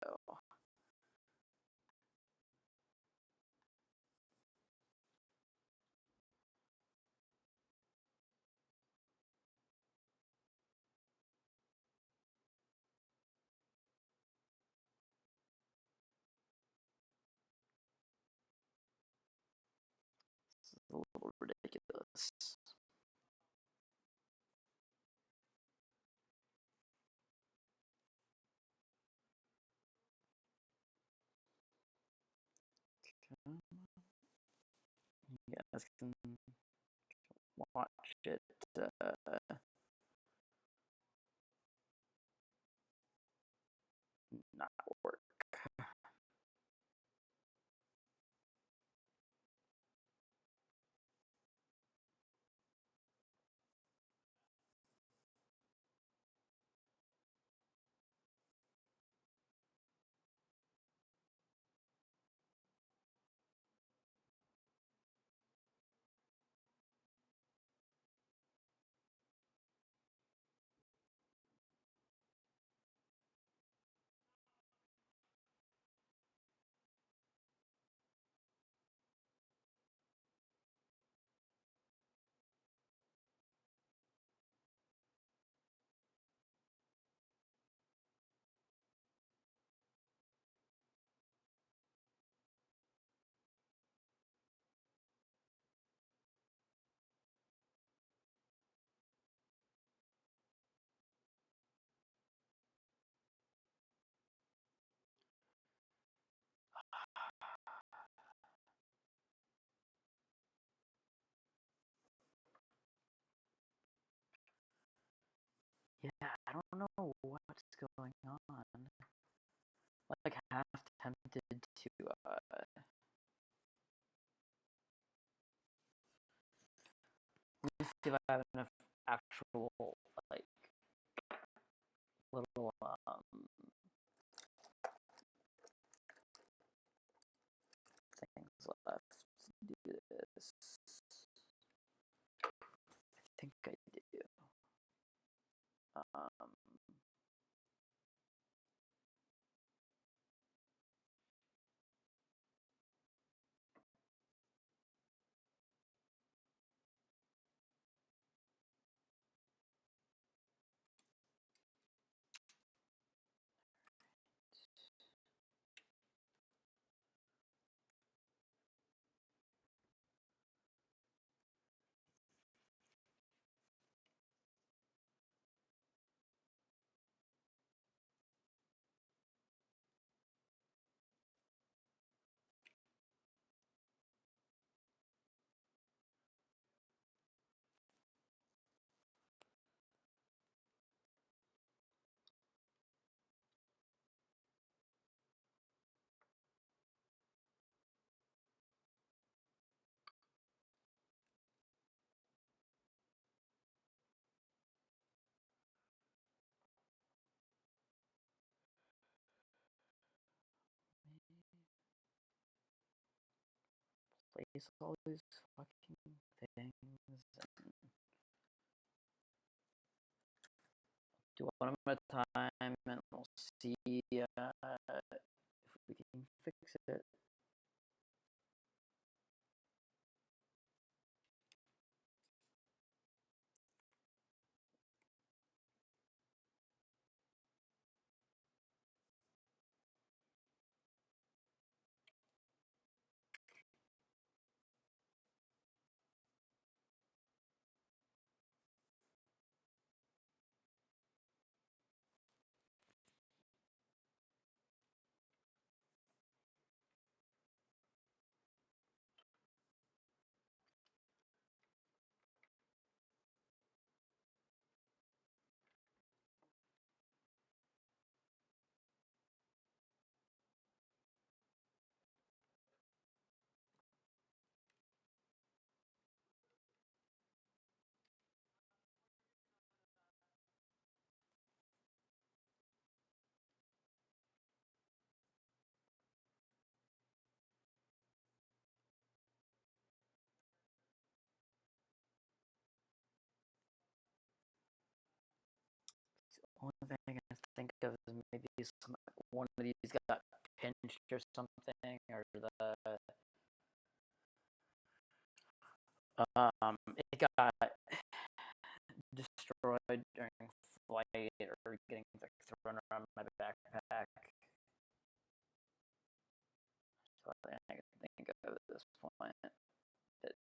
This is a little ridiculous. You guys can watch it not work. Yeah, I don't know what's going on. Like half tempted to let me see if I have enough actual like little things left to do this. I think I do. Um, place all these fucking things and do one of them at a time, and we'll see if we can fix it. Only thing I can think of is maybe one of these got pinched or something, or it got destroyed during flight or getting like thrown around my backpack. So I can think of at this point. But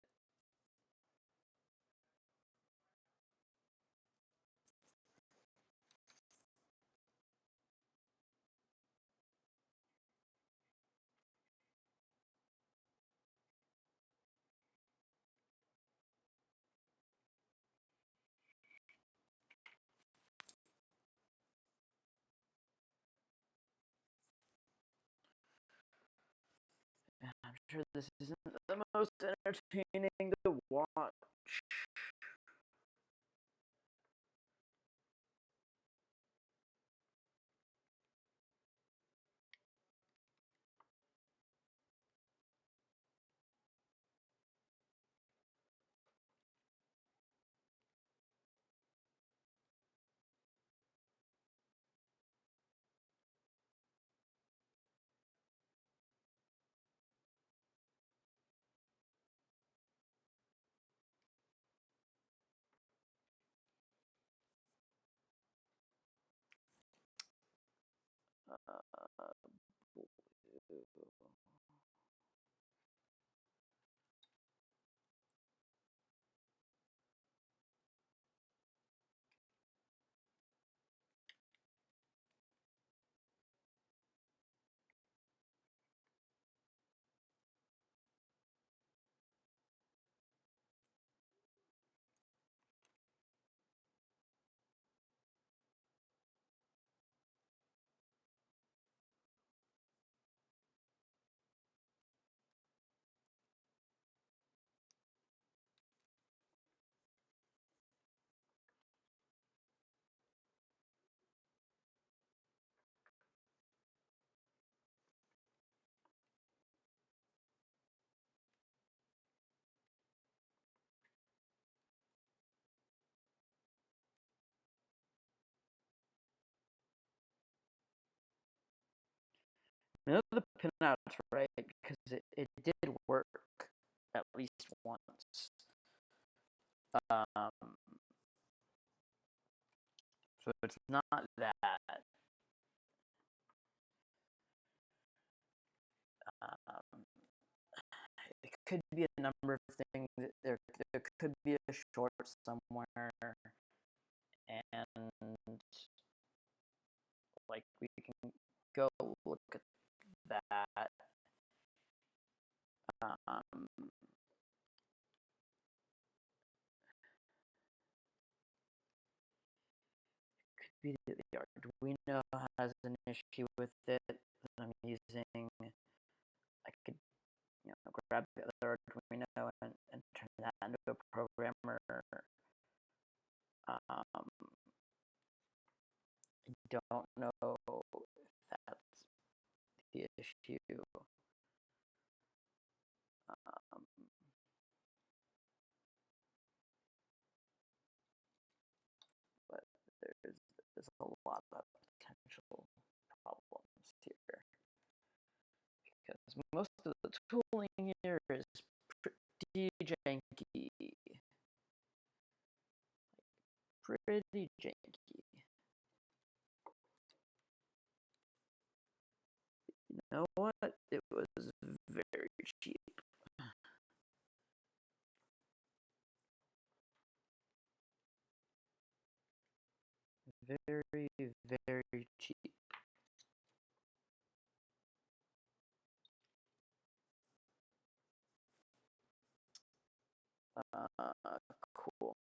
I'm sure this isn't the most entertaining to watch. I know the pinout's right because it did work at least once. So it's not that. Um, it could be a number of things. There could be a short somewhere, and like we can go look at that. Um, could be that the Arduino has an issue with it that I'm using. I could, grab the other Arduino and turn that into a programmer. I don't know if that's the issue. Um, but there's a lot of potential problems here because most of the tooling here is pretty janky. Pretty janky. You know what? It was very cheap. Very, very cheap. Cool.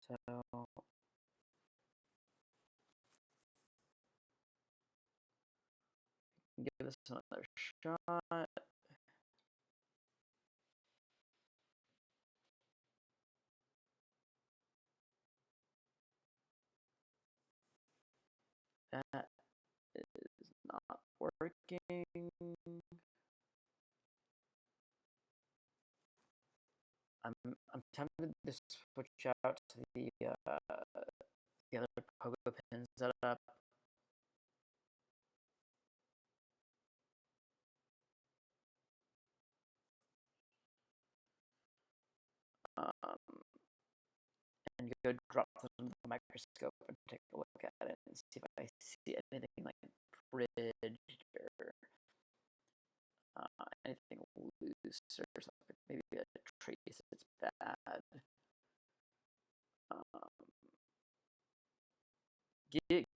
So give this another shot. That is not working. I'm tempted to switch out to the other pogo pin setup. And go drop them into the microscope and take a look at it and see if I see anything like bridged or anything loose or something. Maybe a trace that's bad.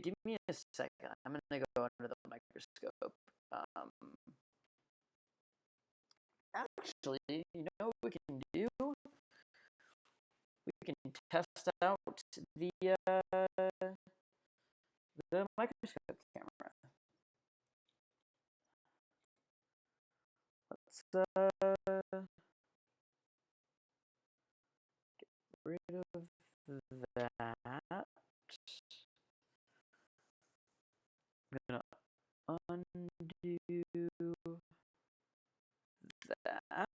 Give me a second. I'm gonna go under the microscope. Actually, you know what we can do? We can test out the microscope camera. Let's get rid of that. I'm gonna undo that.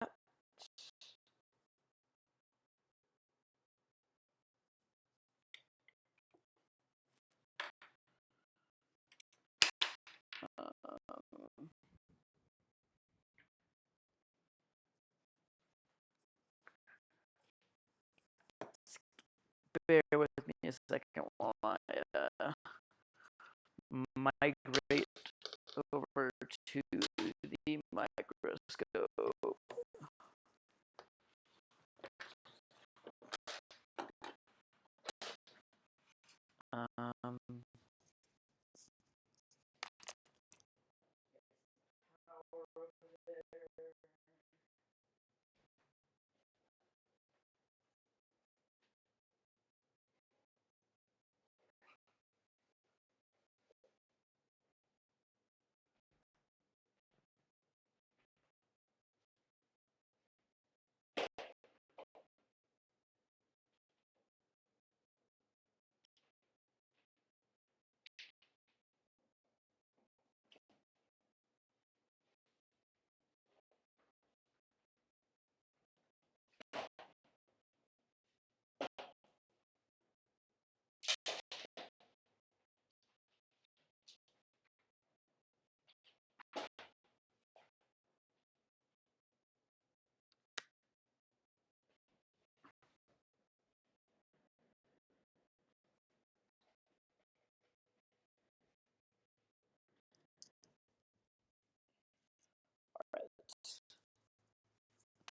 Bear with me a second while I migrate over to the microscope. Um,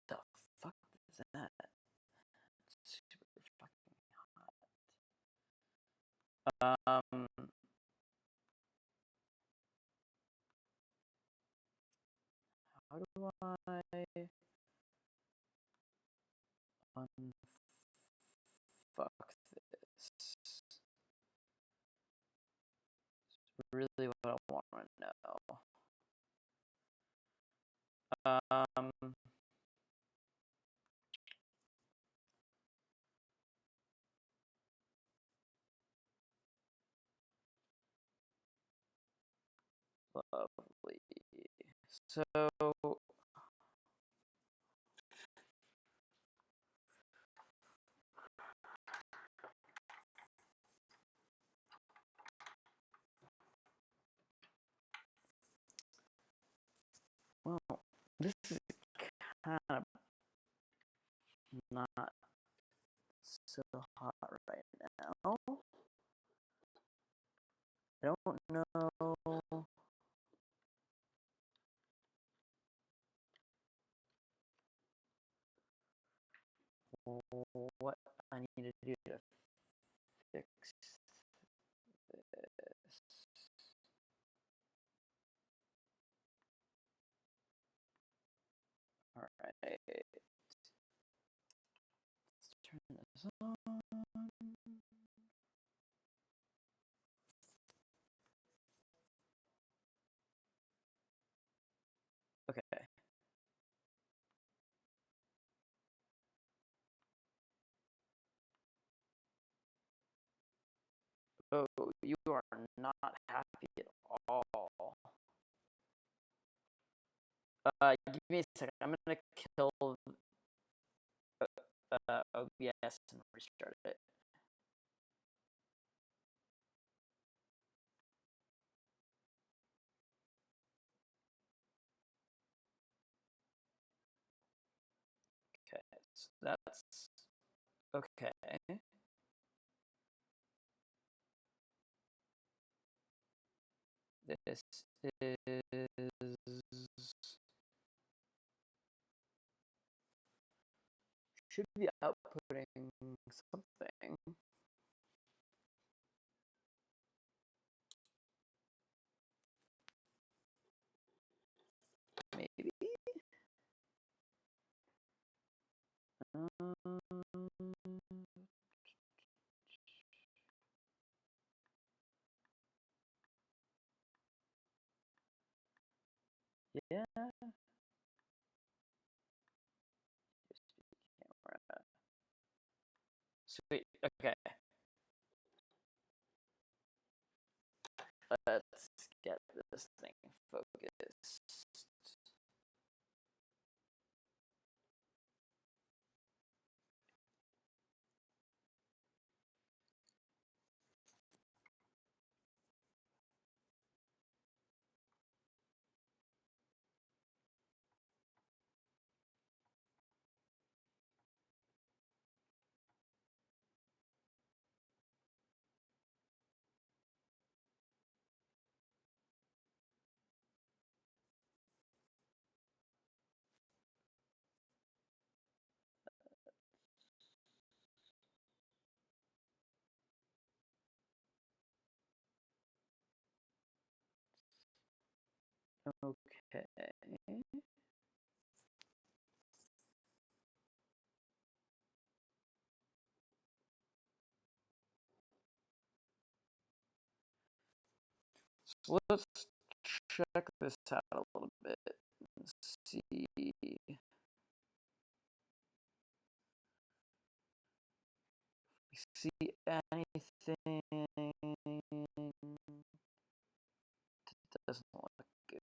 the fuck is that? It's super fucking hot. How do I unfuck this? It's really what I want to know. Lovely. So well, this is kind of not so hot right now. I don't know what I need to do to fix this. All right, let's turn this on. Okay. Oh, you are not happy at all. Give me a second. I'm gonna kill OBS and restart it. Okay, so that's okay. This is should be outputting something. Maybe. Yeah. Camera. Sweet. Okay. Let's get this thing focused. Okay. So let's check this out a little bit and see. See anything that doesn't look good.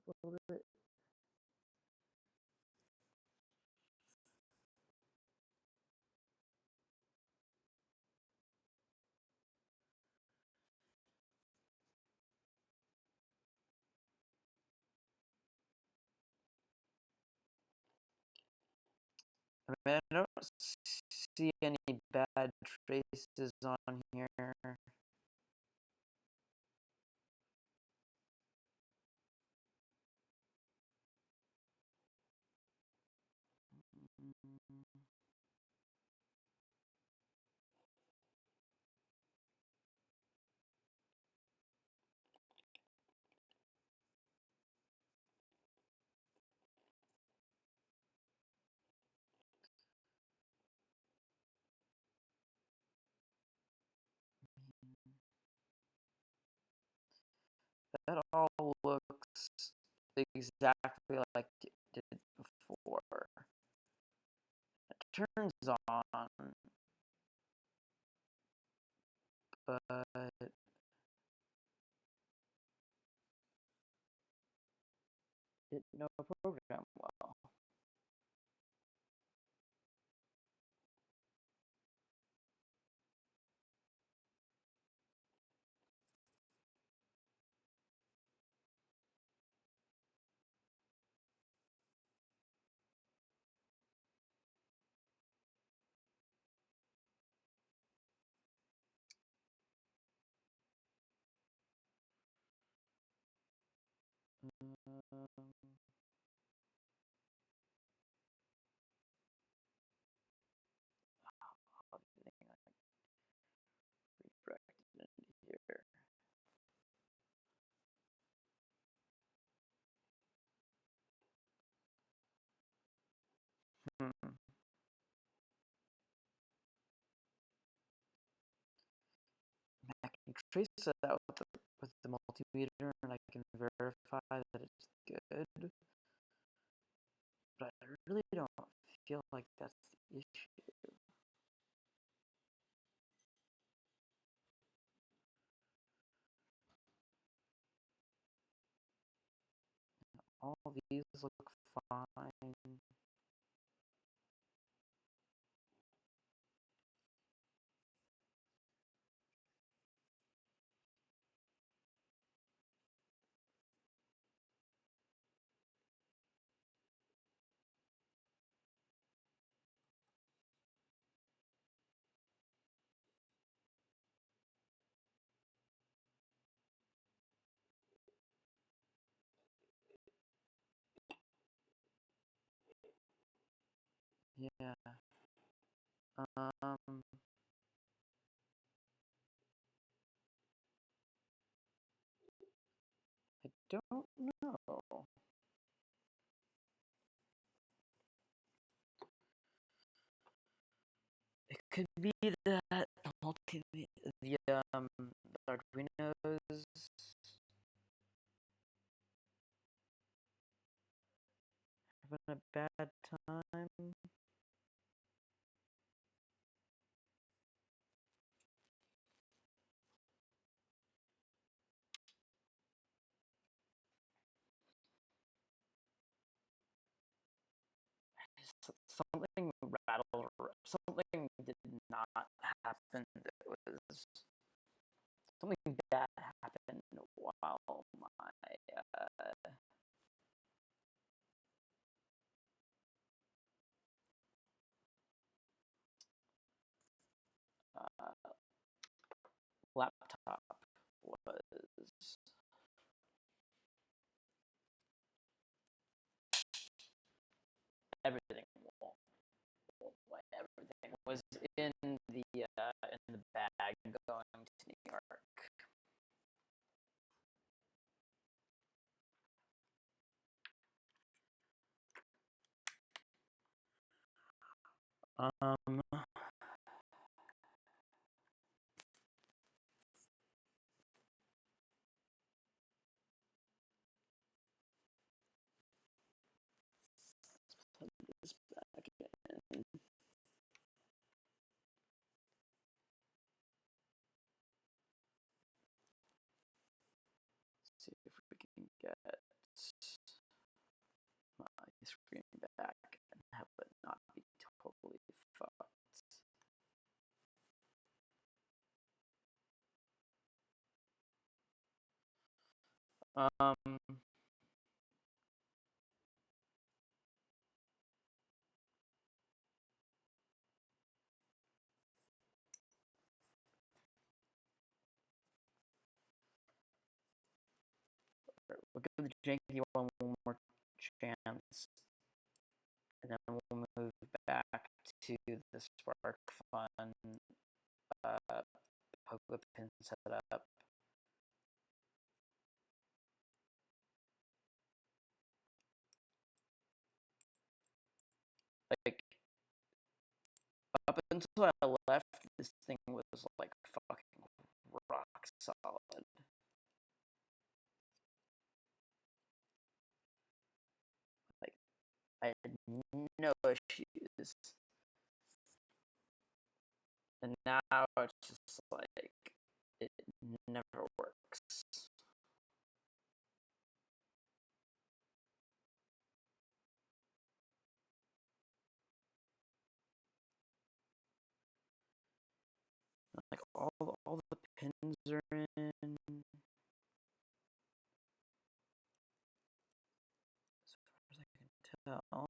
A little bit. I mean, I don't see any bad traces on here. That all looks exactly like it did before. It turns on, but it no program well. Um, everything redirected into here. Hmm. I can trace it out with the multimeter, and I can verify that it's good. But I really don't feel like that's the issue. All these look fine. Yeah. Um. I don't know. It could be that the Arduino's having a bad time. Something rattled. Something did not happen. That was something bad happened while my uh, laptop was everything. Everything was in the bag going to New York. Um, this back in. See if we can get my screen back and have it not be totally fucked. Um, give the janky one more chance, and then we'll move back to the Spark Fun Pogo pin setup. Like, up until I left, this thing was like fucking rock solid. Like, I had no issues. And now it's just like, it never works. Like, all the pins are in. As far as I can tell.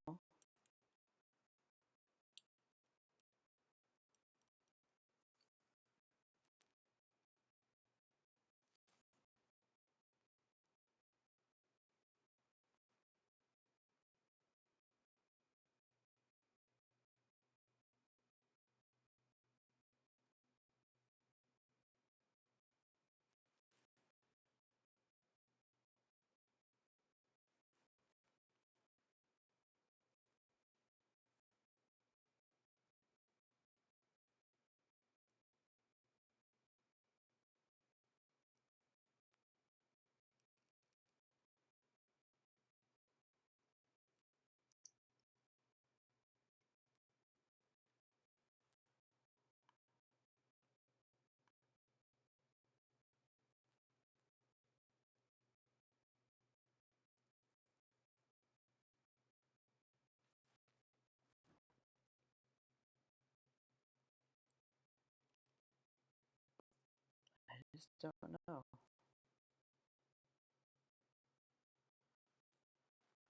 I just don't know.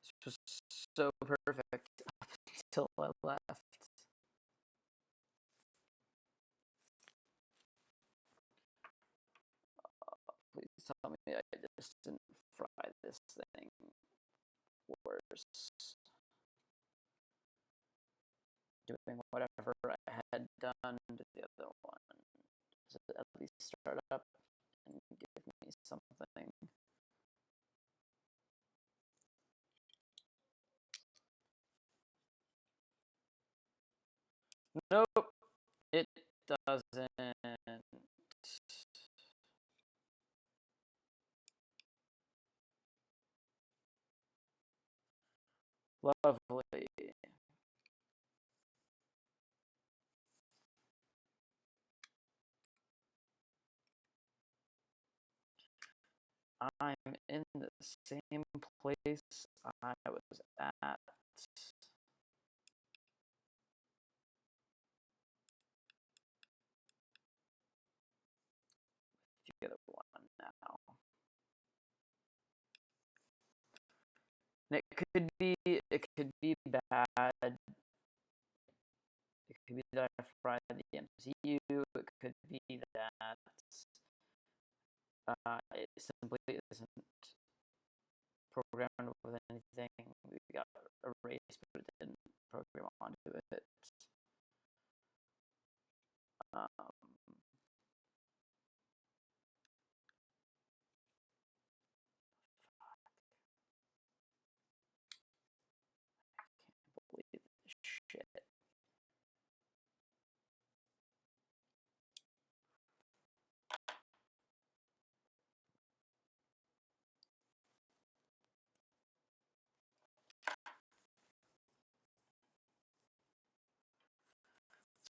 This was so perfect up until I left. Please tell me I just didn't fry this thing worse. Doing whatever I had done to the other one. Does it at least start up and give me something? Nope, it doesn't. Lovely. I'm in the same place I was at. The other one now. And it could be bad. It could be that I fried the MCU. It could be that it simply isn't programmed with anything. We got erased, but it didn't program onto it. Um, I can't believe this shit.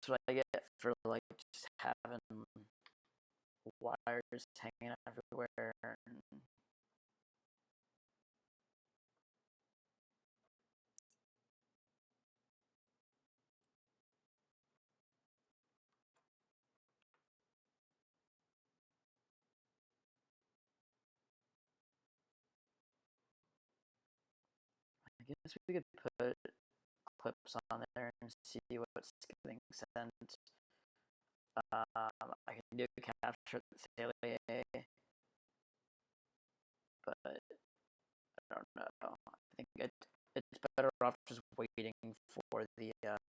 That's what I get for like just having wires hanging everywhere. And I guess we could put clips on there and see what's getting sent. I can do a capture at the but don't know. I think it's better off just waiting for the app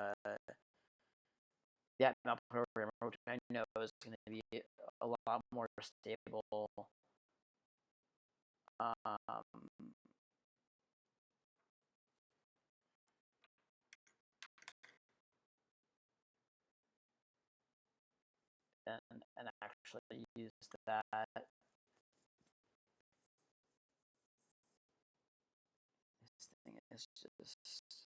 programmer, which I know is going to be a lot more stable. Um, and actually use that. This thing is just.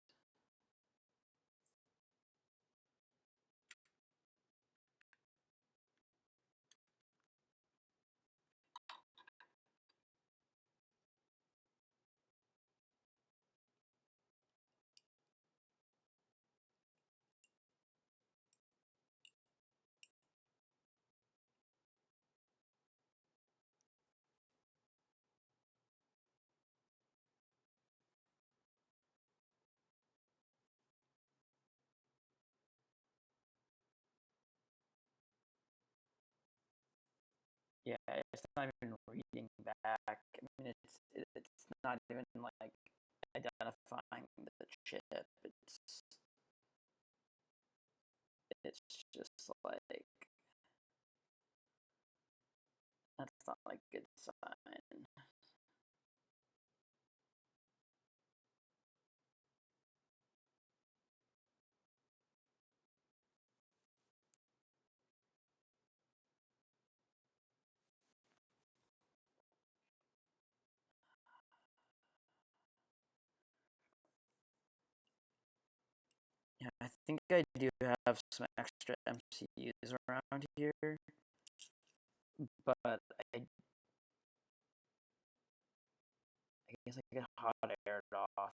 Yeah, it's not even reading back. I mean, it's not even like identifying the chip. It's just like that's not like a good sign. Yeah, I think I do have some extra MCUs around here, but I guess I could hot air it off.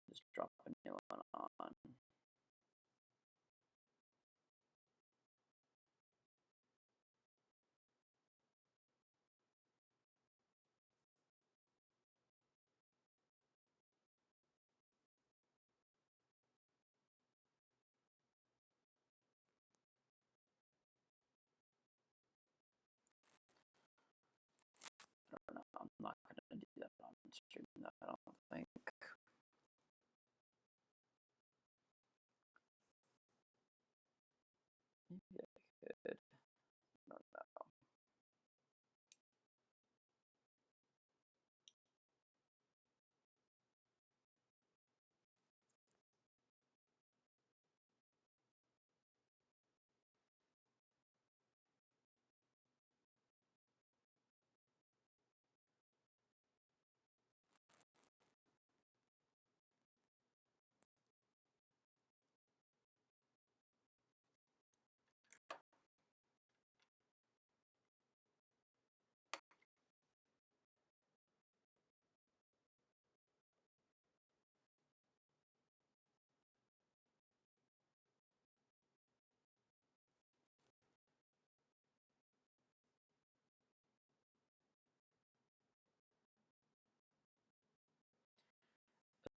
Just drop a new one on. I don't know. I'm not gonna do that on stream. I don't think. Maybe I could. I don't know.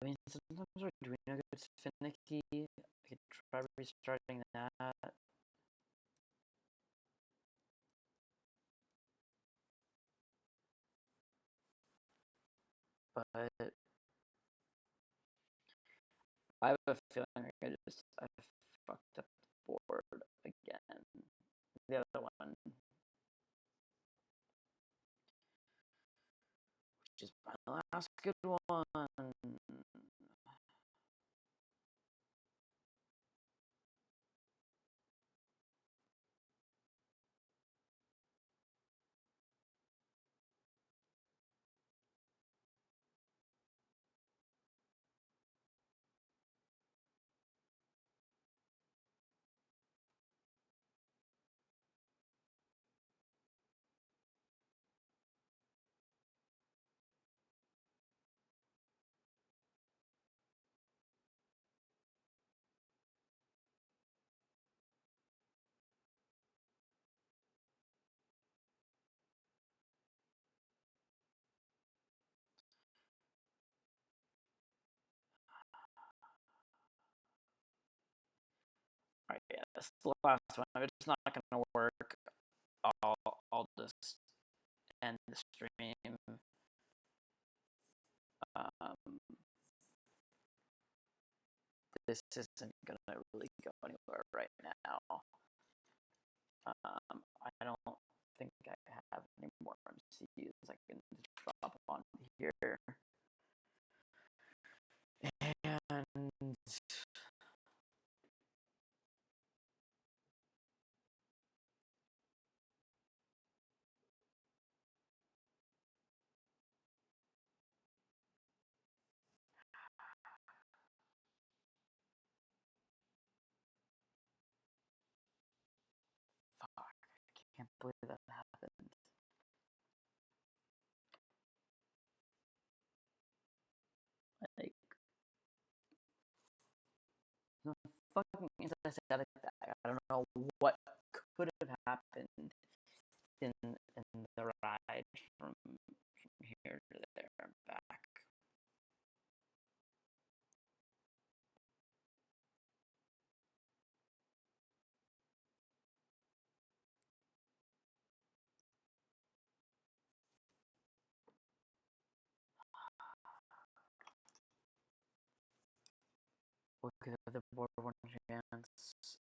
I mean, sometimes we're doing a good finicky. I could try restarting that. But I have a feeling like I fucked up the board again. The other one, which is my last good one. this last one. If it's not going to work, I'll just end the stream. This isn't going to really go anywhere right now. I don't think I have any more MCUs I can drop on here. And fuck, I can't believe that happened. Like, no fucking anti-static bag. I don't know what could have happened in the ride from here to there and back. We'll give the board one chance.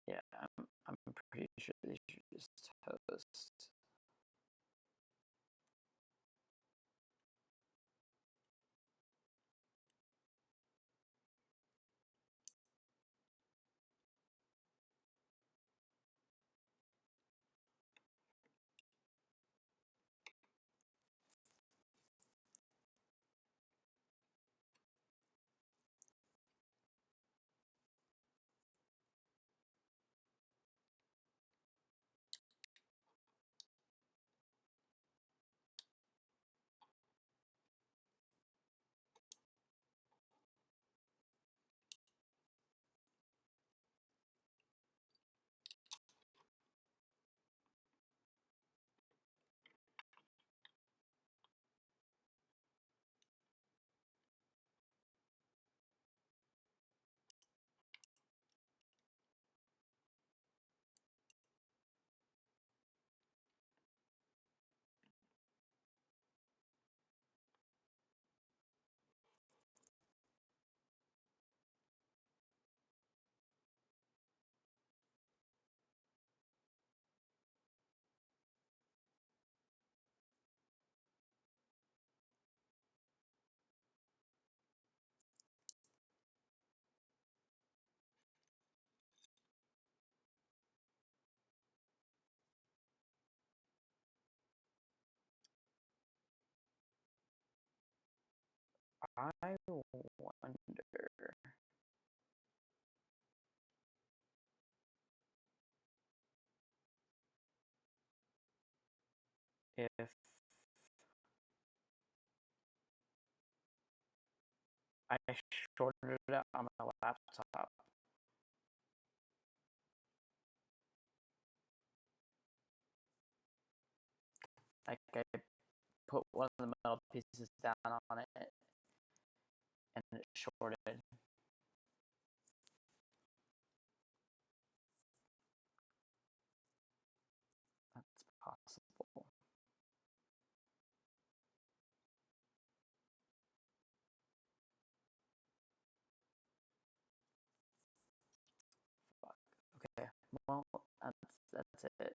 Yeah, I'm pretty sure they should just host. I wonder if I shorted it out on my laptop. Like I put one of the metal pieces down on it and it shorted. That's possible. Well, that's it.